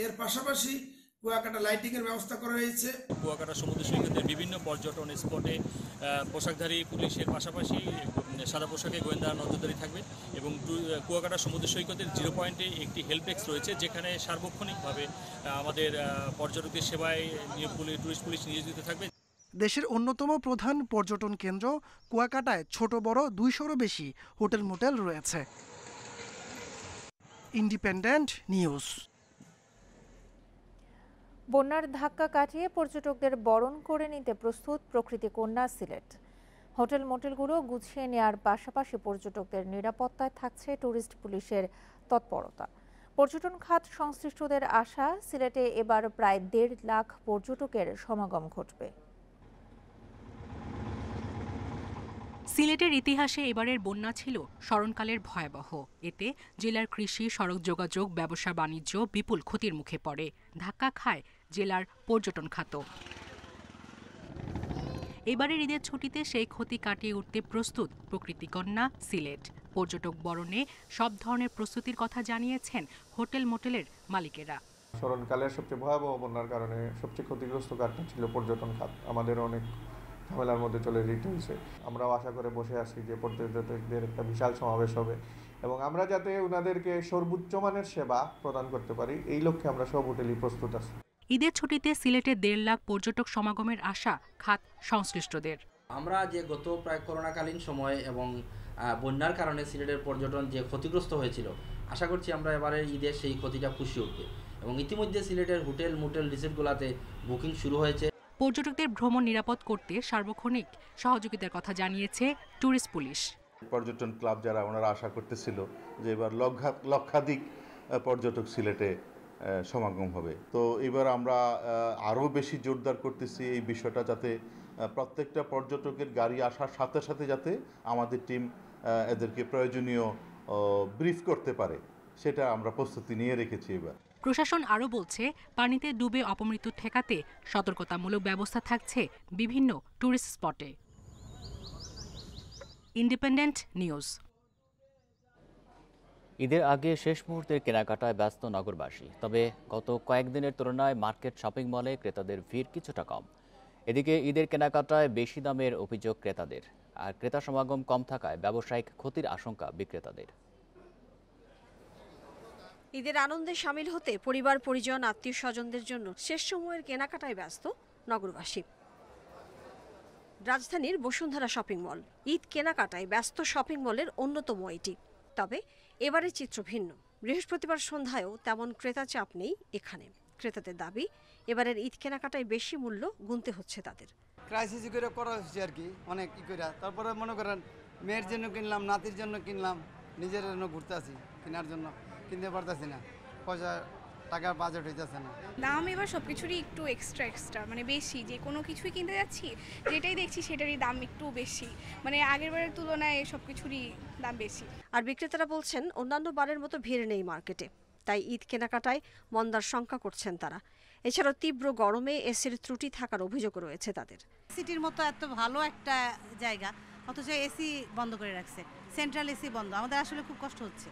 এর পাশাপাশি কুয়াকাটা লাইটিং এর ব্যবস্থা করা হয়েছে। কুয়াকাটা সমুদ্র সৈকতের বিভিন্ন পর্যটন স্পটে পোশাকধারী পুলিশের পাশাপাশি সাদা পোশাকে গোয়েন্দা নজরদারি থাকবে এবং কুয়াকাটা সমুদ্র সৈকতের 0 পয়েন্টে একটি হেল্প ডেস্ক রয়েছে, যেখানে সার্বক্ষণিকভাবে আমাদের পর্যটকদের সেবায় টুরিস্ট পুলিশ নিয়োজিত থাকবে। দেশের অন্যতম প্রধান পর্যটন কেন্দ্র কুয়াকাটায় ছোট বড় 200-রও বেশি হোটেল মোটেল রয়েছে। Independent news. বন্যার ধাক্কা কাটিয়ে পর্যটকদের বরণ করে নিতে প্রস্তুত প্রকৃতি কন্যা সিলেট। হোটেল মোটেলগুলো গুছিয়ে নেওয়ার পাশাপাশি পর্যটকদের নিরাপত্তায় থাকছে টুরিস্ট পুলিশের তৎপরতা। পর্যটন খাত সংশ্লিষ্টদের আশা, সিলেটে এবার প্রায় 1.5 লাখ পর্যটকের সমাগম ঘটবে। সিলেটের ইতিহাসে এবারের বন্যা ছিল স্মরণকালের ভয়াবহ। এতে জেলার কৃষি, সড়ক যোগাযোগ, ব্যবসা বাণিজ্য বিপুল ক্ষতির মুখে পড়ে। ধাক্কা খায় জেলার পর্যটন খাত। এবারের ঈদের ছুটিতে সেই ক্ষতি কাটিয়ে উঠতে প্রস্তুত প্রকৃতিকন্যা সিলেট। পর্যটক বরণে সব ধরনের প্রস্তুতির কথা জানিয়েছেন হোটেল মোটেলের মালিকেরা। স্মরণকালের সবচেয়ে ভয়াবহ বন্যার কারণে সবচেয়ে ক্ষতিগ্রস্ত কারণ ছিল পর্যটন খাত। আমাদের অনেক ঝামেলার মধ্যে চলে যেতে হয়েছে। আমরাও আশা করে বসে আছি যে পর্যটকদের একটা বিশাল সমাবেশ হবে এবং আমরা যাতে ওনাদেরকে সর্বোচ্চ মানের সেবা প্রদান করতে পারি, এই লক্ষ্যে আমরা সব হোটেলই প্রস্তুত আছি। ঈদের ছুটিতে সিলেটে 1.5 লাখ পর্যটক সমাগমের আশা খাত সংশ্লিষ্টদের। আমরা যে গত প্রায় করোনাকালীন সময় এবং বন্যার কারণে সিলেটের পর্যটন যে ক্ষতিগ্রস্ত হয়েছিল, আশা করছি আমরা এবারে ঈদের সেই ক্ষতিটা পুষিয়ে উঠবে এবং ইতিমধ্যে সিলেটের হোটেল মোটেল রিসোর্টগুলোতে বুকিং শুরু হয়েছে। পর্যটকদের ভ্রমণ নিরাপদ করতে সার্বক্ষণিক সহযোগিতার কথা জানিয়েছে ট্যুরিস্ট পুলিশ। পর্যটন ক্লাব যারা ওনারা আশা করতেছিল যে এবার লক্ষাধিক পর্যটক সিলেটে সমাগম হবে, তো এবার আমরা আরও বেশি জোরদার করতেছি এই বিষয়টা, যাতে প্রত্যেকটা পর্যটকের গাড়ি আসার সাথে সাথে যাতে আমাদের টিম এদেরকে প্রয়োজনীয় ব্রিফ করতে পারে, সেটা আমরা প্রস্তুতি নিয়ে রেখেছি এবার। প্রশাসন আরও বলছে, পানিতে ডুবে অপমৃত্যু ঠেকাতে সতর্কতামূলক ব্যবস্থা থাকছে বিভিন্ন টুরিস্ট স্পটে। Independent news. ঈদের আগে শেষ মুহূর্তের কেনাকাটায় ব্যস্ত নগরবাসী। তবে গত কয়েকদিনের তুলনায় মার্কেট শপিং মলে ক্রেতাদের ভিড় কিছুটা কম। এদিকে ঈদের কেনাকাটায় বেশি দামের অভিযোগ ক্রেতাদের, আর ক্রেতা সমাগম কম থাকায় ব্যবসায়িক ক্ষতির আশঙ্কা বিক্রেতাদের। ঈদের আনন্দে সামিল হতে পরিবার পরিজন আত্মীয় স্বজনদের জন্য শেষ সময়ের কেনাকাটায় ব্যস্ত নগরবাসী। রাজধানীর বসুন্ধরা শপিং মল ঈদ কেনাকাটায় ব্যস্ত শপিং মলের অন্যতম এটি। তবে এবারে চিত্র ভিন্ন। বৃহস্পতিবার সন্ধ্যায়ও তেমন ক্রেতা চাপ নেই এখানে। ক্রেতাদের দাবি, এবারের ঈদ কেনাকাটায় বেশি মূল্য গুনতে হচ্ছে তাদের। ক্রাইসিস করে করা হচ্ছে আর কি, অনেক ই করে। তারপরে মনে করেন মেয়ের জন্য কিনলাম, নাতির জন্য কিনলাম, নিজের জন্য ঘুরতে আসি, কেনার জন্য কিনতে পারতেছি না, পয়সা টাকার বাজেট হইতেছে না। দাম এবার সবকিছুরই একটু এক্সট্রা মানে বেশি, যে কোনো কিছুই কিনতে যাচ্ছি যেটাই দেখছি সেটারই দাম একটু বেশি, মানে আগের বারের তুলনায় সবকিছুরই দাম বেশি। আর বিক্রেতারা বলছেন অন্যান্য বারের মতো ভিড় নেই মার্কেটে, তাই ঈদ কেনাকাটায় মন্দার শঙ্কা করছেন তারা। এছাড়াও তীব্র গরমে এসির ত্রুটি থাকার অভিযোগ রয়েছে তাদের। সিটির মতো এত ভালো একটা জায়গা অথচ এসি বন্ধ করে রাখছে, সেন্ট্রাল এসি বন্ধ, আমাদের আসলে খুব কষ্ট হচ্ছে।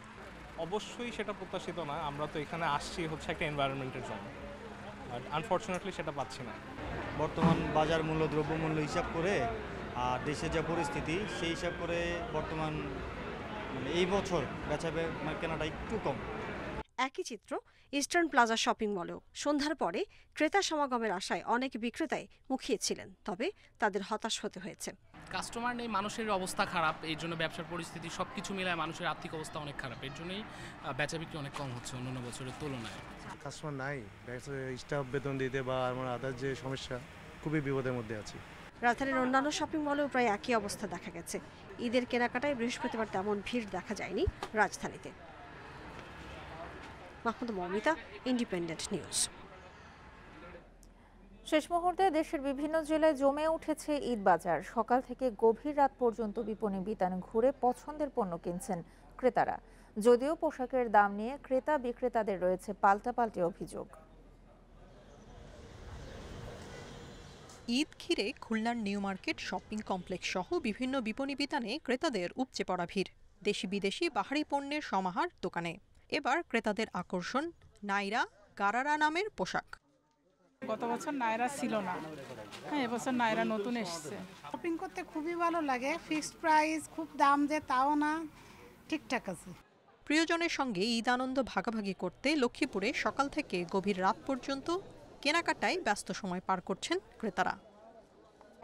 অবশ্যই সেটা প্রত্যাশিত না, আমরা তো এখানে আসছি হচ্ছে একটা এনভায়রনমেন্টের জন্য, বাট আনফর্চুনেটলি সেটা পাচ্ছি না। বর্তমান বাজার মূল্য, দ্রব্যমূল্য হিসাব করে আর দেশের যা পরিস্থিতি সেই হিসাব করে বর্তমান মানে এই বছর বেচা কেনাটা একটু কম। একই চিত্র ইস্টার্ন প্লাজা শপিং মলেও। সন্ধ্যার পরে ক্রেতা সমাগমের আশায় অনেক বিক্রেতাই মুখিয়েছিলেন, তবে তাদের হতাশ হতে হয়েছে। কাস্টমার নেই, মানুষের অবস্থা খারাপ, এই জন্য ব্যবসার পরিস্থিতি সব কিছু মিলায় মানুষের আর্থিক অবস্থা অনেক খারাপ, এর জন্যই বেচা বিক্রি অনেক কম হচ্ছে অন্যান্য বছরের তুলনায়। কাস্টমার নাই, স্টাফ বেতন দিতে বা আমার আদার যে সমস্যা, খুবই বিপদের মধ্যে আছি। রাজধানীর অন্যান্য শপিং মলেও প্রায় একই অবস্থা দেখা গেছে। ঈদের কেনাকাটায় বৃহস্পতিবার তেমন ভিড় দেখা যায়নি রাজধানীতে। Mahmuda Momita, independent news. শেষ মুহূর্তে দেশের বিভিন্ন জেলায় জমে উঠেছে ঈদ বাজার। সকাল থেকে গভীর রাত পর্যন্ত বিপণী বিতান ঘুরে পছন্দের পণ্য কিনছেন ক্রেতারা। যদিও পোশাকের দাম নিয়ে ক্রেতা বিক্রেতাদের রয়েছে পাল্টাপাল্টি অভিযোগ। ঈদ ঘিরে খুলনার নিউ মার্কেট শপিং কমপ্লেক্স সহ বিভিন্ন বিপণী বিতানে ক্রেতাদের উপচে পড়া ভিড়। দেশি বিদেশি বাহারি পণ্যের সমাহার দোকানে। এবার ক্রেতাদের আকর্ষণ নাইরা, গারারা নামের পোশাক। গত বছর নাইরা ছিল না, হ্যাঁ এবছর নাইরা নতুন এসছে। শপিং করতে খুবই ভালো লাগে, ফিক্সড প্রাইস, খুব দাম যে তাও না, ঠিকঠাক আছে। প্রিয়জনের সঙ্গে ঈদ আনন্দ ভাগাভাগি করতে লক্ষ্মীপুরে সকাল থেকে গভীর রাত পর্যন্ত কেনাকাটায় ব্যস্ত সময় পার করছেন ক্রেতারা।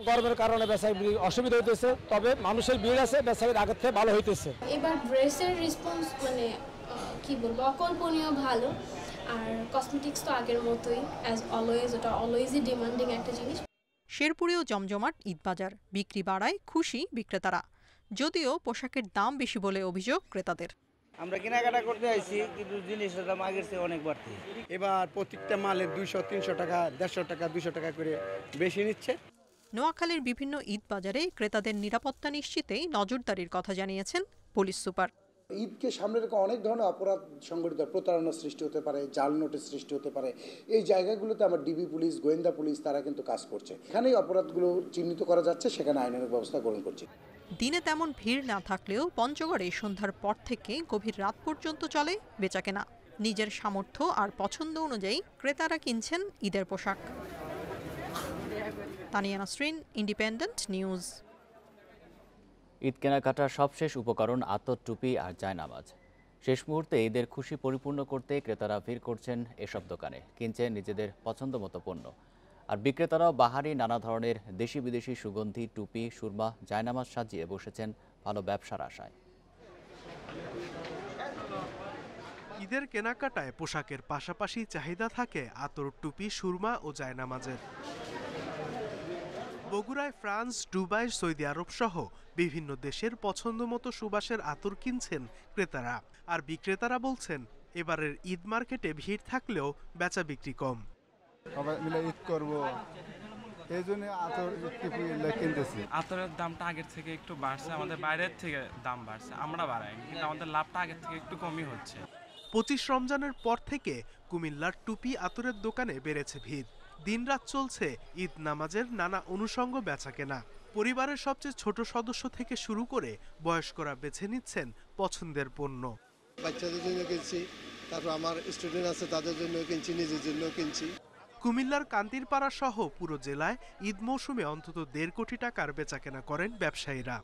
গরমের কারণে বেচায় অসুবিধা হইতেছে, তবে মানুষের ভিড় আছে, বেচায় আগের থেকে ভালো হইতেছে। এবার ড্রেসের রেসপন্স মানে কি বলবো, অকল্পনীয় ভালো। আর কসমেটিক্স তো আগের মতোই অ্যাজ অলওয়েজ, ওটা অলওয়েজই ডিমান্ডিং একটা জিনিস। শেরপুরেও জমজমাট ঈদ বাজার, বিক্রি বাড়ায় খুশি বিক্রেতারা। যদিও পোশাকের দাম বেশি বলে অভিযোগ ক্রেতাদের। আমরা কেনাকাটা করতে আইছি, কিন্তু জিনিসের দাম আগের চেয়ে অনেক বাড়তি। এবার প্রত্যেকটা মালে 200-300 টাকা, 150 টাকা, 200 টাকা করে বেশি নিচ্ছে। নোয়াখালীর বিভিন্ন ঈদ বাজারে ক্রেতাদের নিরাপত্তা নিশ্চিতেই নজরদারির কথা জানিয়েছেন পুলিশ সুপার। ঈদকে সামনে রেখে অনেক ধরনের অপরাধ সংগঠিত, প্রতারণার সৃষ্টি হতে পারে, জাল নোটের সৃষ্টি হতে পারে। এই জায়গাগুলোতে আমার ডিবি পুলিশ, গোয়েন্দা পুলিশ তারা কিন্তু কাজ করছে। এখানেই অপরাধগুলো চিহ্নিত করা যাচ্ছে, সেখানে আইনানুগ ব্যবস্থা গ্রহণ করছে। দিনে তেমন ভিড় না থাকলেও পঞ্চগড়ে সন্ধ্যার পর থেকে গভীর রাত পর্যন্ত চলে বেচাকেনা। নিজের সামর্থ্য আর পছন্দ অনুযায়ী ক্রেতারা কিনছেন ঈদের পোশাক। Tania Nasrin, Independent News. ঈদ কেনাকাটার সবশেষ উপকরণ আতর, টুপি আর জায়নামাজ। শেষ মুহূর্তে ঈদের খুশি পরিপূর্ণ করতে ক্রেতারা ভিড় করছেন এসব দোকানে, কিনছেন নিজেদের পছন্দ মতো পণ্য। আর বিক্রেতারাও বাহারি নানা ধরনের দেশি বিদেশি সুগন্ধি, টুপি, সুরমা, জায়নামাজ সাজিয়ে বসেছেন ভালো ব্যবসার আশায়। ঈদের কেনাকাটায় পোশাকের পাশাপাশি চাহিদা থাকে আতর, টুপি, সুরমা ও জায়নামাজের। বগুড়ায় ফ্রান্স, দুবাই, সৌদি আরব সহ বিভিন্ন দেশের পছন্দমতো সুবাসের আতর কিনছেন ক্রেতারা। আর বিক্রেতারা বলছেন এবারের ঈদ মার্কেটে ভিড় থাকলেও বেচা বিক্রি কম। সবাই মিলে ঈদ করবো, এই জন্য আতর কিনতেছি। আতরের দামটা আগের থেকে একটু বাড়ছে, আমাদের বাইরের থেকে দাম বাড়ছে, আমরা বাড়াইনি, কিন্তু আমাদের লাভটা আগের থেকে একটু কমই হচ্ছে। 25 রমজানের পর থেকে কুমিল্লার টুপি আতরের দোকানে বেড়েছে ভিড়। দিনরাত চলছে ঈদ নামাজের নানা অনুষঙ্গ বেচাকেনা। পরিবারের সবচেয়ে ছোট সদস্য থেকে শুরু করে বয়স্করা বেছে নিচ্ছেন পছন্দের পণ্য। বাচ্চাদের জন্য কিনছি, তারপর আমার স্টুডেন্ট আছে তাদের জন্য কিনছি, নিজের জন্য কিনছি। কুমিল্লার কান্তিরপাড়া সহ পুরো জেলায় ঈদ মৌসুমে অন্তত 1.5 কোটি টাকার বেচাকেনা করেন ব্যবসায়ীরা।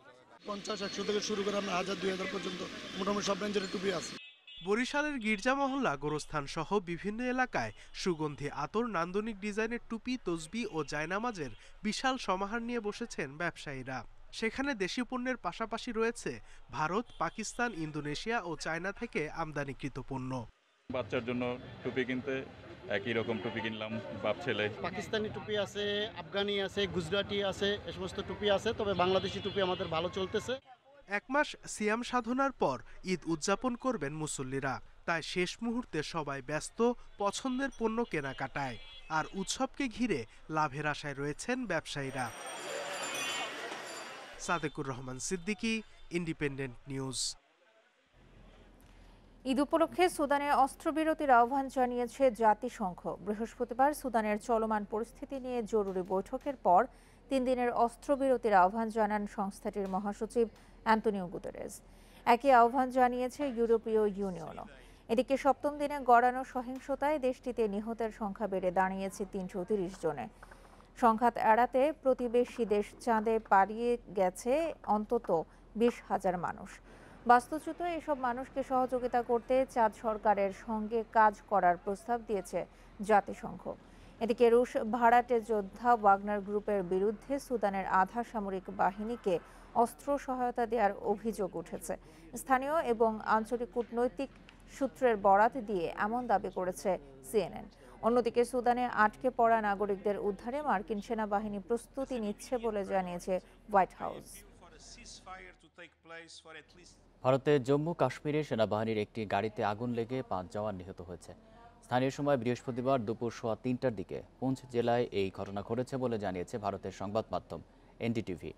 50-100 থেকে শুরু করে আমরা 1000-2000 পর্যন্ত মোটামুটি সব রেঞ্জের টুপি আছে। বরিশালের গির্জা মহল্লা, গোরস্থান সহ বিভিন্ন এলাকায় সুগন্ধি আতর, নান্দনিক ডিজাইনের টুপি, তসবি ও জায়নামাজের বিশাল সমাহার নিয়ে বসেছেন ব্যবসায়ীরা। সেখানে দেশীয় পণ্যের পাশাপাশি রয়েছে ভারত, পাকিস্তান, ইন্দোনেশিয়া ও চায়না থেকে আমদানিকৃত পণ্য। বাচ্চার জন্য টুপি কিনতে একই রকম টুপি কিনলাম, বাপ ছেলে। পাকিস্তানি টুপি আছে, আফগানি আছে, গুজরাটি আছে, এ সমস্ত টুপি আছে, তবে বাংলাদেশি টুপি আমাদের ভালো চলতেছে। 1 মাস সিয়াম সাধনার পর ঈদ উদযাপন করবেন মুসল্লিরা, তাই শেষ মুহূর্তে সবাই ব্যস্ত পছন্দের পণ্য কেনাকাটায়। আর উৎসবকে ঘিরে লাভের আশায় রয়েছেন ব্যবসায়ীরা। Sadequr Rahman Siddiqui, Independent News. ঈদ উপলক্ষে সুদানে অস্ত্রবিরতির আহ্বান জানিয়েছে জাতিসংঘ। বৃহস্পতিবার সুদানের চলমান পরিস্থিতি নিয়ে জরুরি বৈঠকের পর 3 দিনের অস্ত্রবিরতির আহ্বান জানান সংস্থাটির মহাসচিব অ্যান্টোনিও গুতেরেস। একই আহ্বান জানিয়েছে ইউরোপীয় ইউনিয়নও। এদিকে 7ম দিনে গড়ানো সহিংসতায় দেশটিতে নিহতের সংখ্যা বেড়ে দাঁড়িয়েছে 330 জনে। সংঘাত এড়াতে প্রতিবেশী দেশ চাঁদে পালিয়ে গেছে অন্তত 20,000 মানুষ। বাস্তুচ্যুত এসব মানুষকে সহযোগিতা করতে চাঁদ সরকারের সঙ্গে কাজ করার প্রস্তাব দিয়েছে জাতিসংঘ। এদিকে রুশ ভাড়াটে যোদ্ধা ওয়াগনার গ্রুপের বিরুদ্ধে সুদানের আধা সামরিক বাহিনীকে অস্ত্র সহায়তা দেওয়ার অভিযোগ উঠেছে। স্থানীয় এবং আঞ্চলিক কূটনৈতিক সূত্রের বরাত দিয়ে এমন দাবি করেছে সিএনএন। অন্যদিকে সুদানে আটকে পড়া নাগরিকদের উদ্ধারে মার্কিন সেনাবাহিনী প্রস্তুতি নিচ্ছে বলে জানিয়েছে হোয়াইট হাউস। ভারতের জম্মু কাশ্মীরে সেনাবাহিনীর একটি গাড়িতে আগুন লেগে 5 জওয়ান নিহত হয়েছে। স্থানীয় সময় বৃহস্পতিবার দুপুর 3:15টার দিকে পুঞ্চ জেলায় এই ঘটনা ঘটেছে বলে জানিয়েছে ভারতের সংবাদ মাধ্যম এনডিটিভি।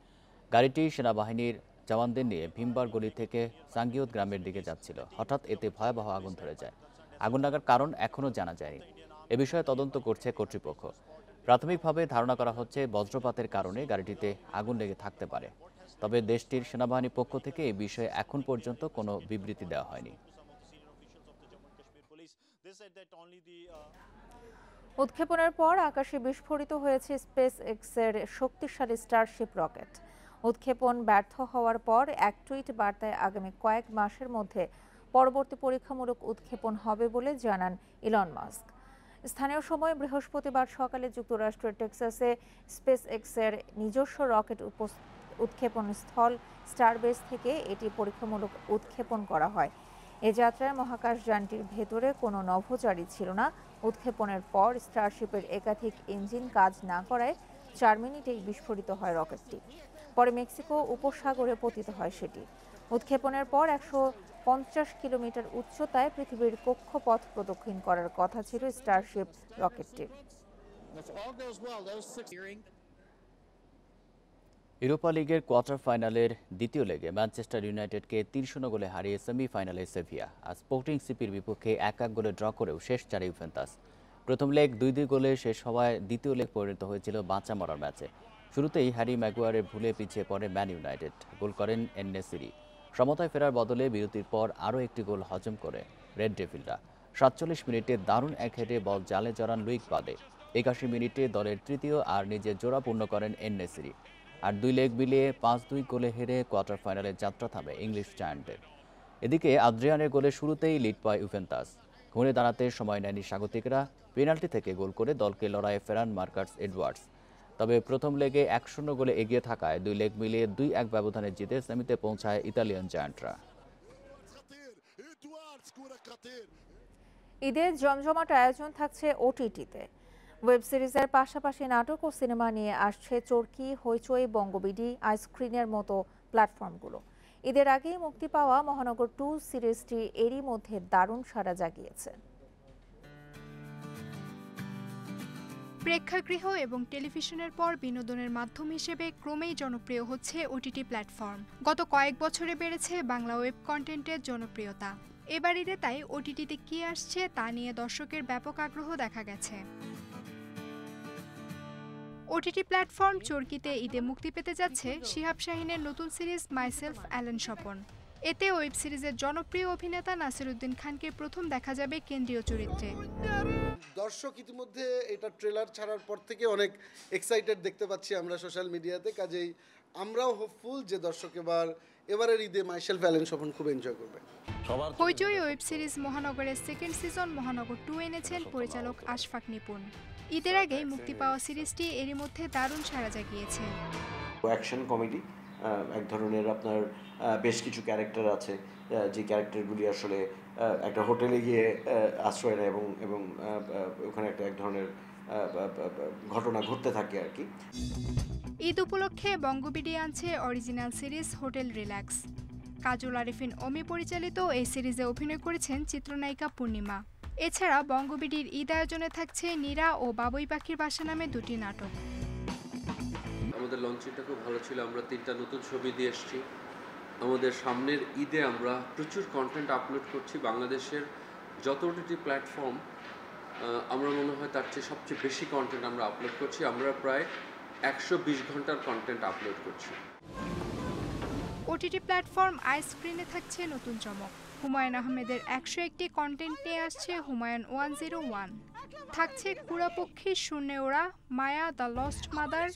গাড়িটি সেনাবাহিনীর জওয়ানদের নিয়ে ভীমবার গলি থেকে সাঙ্গিয়ত গ্রামের দিকে যাচ্ছিল। হঠাৎ এতে ভয়াবহ আগুন ধরে যায়। আগুন লাগার কারণ এখনও জানা যায়নি। এ বিষয়ে তদন্ত করছে কর্তৃপক্ষ। প্রাথমিকভাবে ধারণা করা হচ্ছে বজ্রপাতের কারণে গাড়িটিতে আগুন লেগে থাকতে পারে। তবে দেশটির সেনাবাহিনীর পক্ষ থেকে এই বিষয়ে এখন পর্যন্ত কোনো বিবৃতি দেওয়া হয়নি। উৎক্ষেপণের পর আকাশে বিস্ফোরিত হয়েছে স্পেস এক্সের শক্তিশালী স্টারশিপ রকেট। উৎক্ষেপণ ব্যর্থ হওয়ার পর এক টুইট বার্তায় আগামী কয়েক মাসের মধ্যে পরবর্তী পরীক্ষামূলক উৎক্ষেপণ হবে বলে জানান ইলন মাস্ক। স্থানীয় সময় বৃহস্পতিবার সকালে যুক্তরাষ্ট্রের টেক্সাসে স্পেস এক্সের নিজস্ব রকেট উৎক্ষেপণ স্থল স্টারবেস থেকে এটি পরীক্ষামূলক উৎক্ষেপণ করা হয়। এ যাত্রায় মহাকাশযানটির ভেতরে কোনো নভোচারী ছিল না। উৎক্ষেপণের পর স্টারশিপের একাধিক ইঞ্জিন কাজ না করায় 4 মিনিটেই বিস্ফোরিত হয় রকেটটি। পরে মেক্সিকো উপসাগরে পতিত হয় সেটি। উৎক্ষেপণের পর 150 কিলোমিটার উচ্চতায় পৃথিবীর কক্ষপথ প্রদক্ষিণ করার কথা ছিল স্টারশিপ রকেটটির। ইউরোপা লিগের কোয়ার্টার ফাইনালের দ্বিতীয় লেগে ম্যানচেস্টার ইউনাইটেডকে 3-0 গোলে হারিয়ে সেমিফাইনালে সেভিয়া। আর স্পোর্টিং সিপির বিপক্ষে 1-1 গোলে ড্র করেও শেষ 4 ইউভেন্টাস। প্রথম লেগ 2-2 গোলে শেষ হওয়ায় দ্বিতীয় লেগ পরিণত হয়েছিল বাঁচা মরার ম্যাচে। শুরুতেই হ্যারি ম্যাগুয়ারের ভুলে পিছিয়ে পড়ে ম্যান ইউনাইটেড। গোল করেন এন-নেসিরি। সমতায় ফেরার বদলে বিরতির পর আরও একটি গোল হজম করে রেড ডেভিলরা। 47 মিনিটে দারুণ এক হেডে বল জালে জড়ান লুইক বাদে। 81 মিনিটে দলের তৃতীয় আর নিজের জোড়া পূর্ণ করেন এন-নেসিরি। আর 2 লেগ মিলিয়ে 5-2 গোলে হেরে কোয়ার্টার ফাইনালে যাত্রা থামে ইংলিশ জায়ান্টের। এদিকে আদ্রিয়ানের গোলে শুরুতেই লিড পায় ইউভেন্টাস। ঘুরে দাঁড়াতে সময় নেয়নি স্বাগতিকরা। পেনাল্টি থেকে গোল করে দলকে লড়াইয়ে ফেরান মার্কাস এডওয়ার্ডস। তবে প্রথম লেগে 1-0 গোলে এগিয়ে থাকায় 2 লেগ মিলিয়ে 2-1 ব্যবধানে জিতে সেমিতে পৌঁছায় ইতালিয়ান জায়ান্টরা। ঈদের জমজমাট আয়োজন থাকছে ওটিটিতে। ওয়েব সিরিজের পাশাপাশি নাটক ও সিনেমা নিয়ে আসছে চরকি, হইচই, বঙ্গবিডি, আইস্ক্রিনের মতো প্ল্যাটফর্মগুলো। ঈদের আগেই মুক্তি পাওয়া মহানগর 2 সিরিজটি এরই মধ্যে দারুণ সাড়া জাগিয়েছে। প্রেক্ষাগৃহ এবং টেলিভিশনের পর বিনোদনের মাধ্যম হিসেবে ক্রমেই জনপ্রিয় হচ্ছে ওটিটি প্ল্যাটফর্ম। গত কয়েক বছরে বেড়েছে বাংলা ওয়েব কন্টেন্টের জনপ্রিয়তা। এবার ঈদে তাই ওটিটিতে কি আসছে তা নিয়ে দর্শকের ব্যাপক আগ্রহ দেখা গেছে। ওটিটি প্ল্যাটফর্ম চরকিতে ঈদে মুক্তি পেতে যাচ্ছে শিহাব শাহীনের নতুন সিরিজ মাইসেলফ অ্যালেন স্বপন। এতে ওয়েব সিরিজের জনপ্রিয় অভিনেতা নাসিরুদ্দিন খানকে প্রথম দেখা যাবে কেন্দ্রীয় চরিত্রে। দর্শক ইতিমধ্যে এটা ট্রেলার ছাড়ার পর থেকে অনেক এক্সাইটেড দেখতে পাচ্ছি আমরা সোশ্যাল মিডিয়াতে, কাজেই আমরাও হোপফুল যে দর্শক এবারের ঈদে মাইসেলফ অ্যালেন স্বপন খুব এনজয় করবে। হইচই ওয়েব সিরিজ মহানগরের সেকেন্ড সিজন মহানগর 2 এনেছেন পরিচালক আশফাক নিপুণ। ঈদের আগে মুক্তি পাওয়া সিরিজটি এরই মধ্যে দারুণ সাড়া জাগিয়েছে। অ্যাকশন কমেডি, এক ধরনের আপনার বেশ কিছু ক্যারেক্টার আছে যে ক্যারেক্টারগুলি আসলে একটা হোটেলে গিয়ে আশ্রয় নেয় এবং ওখানে এক ধরনের ঘটনা ঘটতে থাকে আর কি। ঈদ উপলক্ষে বঙ্গবিডি আনছে অরিজিনাল সিরিজ হোটেল রিল্যাক্স। কাজল আরিফিন অমি পরিচালিত এই সিরিজে অভিনয় করেছেন চিত্রনায়িকা পূর্ণিমা। এছাড়া বঙ্গবিডির ঈদ আয়োজনে থাকছে নীরা ও বাবুই পাখির বাসা নামে দুটি নাটক। আমাদের লঞ্চিংটা খুব ভালো ছিল, আমরা 3টা নতুন ছবি দিয়ে এসেছি। আমাদের সামনের ঈদে আমরা প্রচুর কন্টেন্ট আপলোড করছি। বাংলাদেশের যত ওটিটি প্ল্যাটফর্ম আমরা মনে হয় তার চেয়ে সবচেয়ে বেশি কন্টেন্ট আমরা আপলোড করছি। আমরা প্রায় 120 ঘন্টার কন্টেন্ট আপলোড করছি। ওটিটি প্ল্যাটফর্ম আইস্ক্রিনে থাকছে নতুন চমক। হুমায়ুন আহমেদের 101টি কন্টেন্ট নিয়ে আসছে হুমায়ুন 101। থাকছে কুড়াপক্ষী, শূন্যে ওড়া, মায়া, দ্য লস্ট মাদার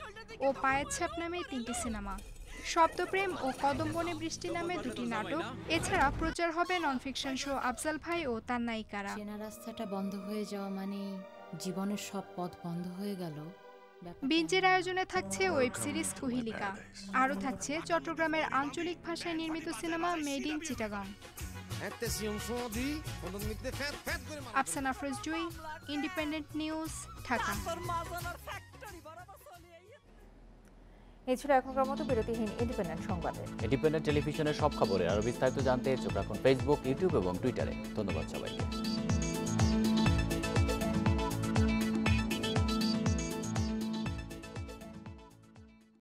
ও পায়ের ছাপ নামে 3টি সিনেমা। শব্দপ্রেম ও কদম্বনে বৃষ্টি নামে 2টি নাটক। এছাড়া প্রচার হবে নন ফিকশন শো আফজাল ভাই ও তার নায়িকারা। চেনা রাস্তাটা বন্ধ হয়ে যাওয়া মানে জীবনের সব পথ বন্ধ হয়ে গেল। বিঞ্জের আয়োজনে থাকছে ওয়েব সিরিজ কুহিলিকা। আরও থাকছে চট্টগ্রামের আঞ্চলিক ভাষায় নির্মিত cinema made in Chittagong. Afsana Afroz Jui, independent News, Dhaka. এই ছিল এখনকার মতো বিরতিহীন ইন্ডিপেন্ডেন্ট সংবাদে। ইন্ডিপেন্ডেন্ট টেলিভিশনের সব খবরের আরও বিস্তারিত জানতে চোখ রাখুন ফেসবুক, ইউটিউব এবং টুইটারে। ধন্যবাদ সবাইকে।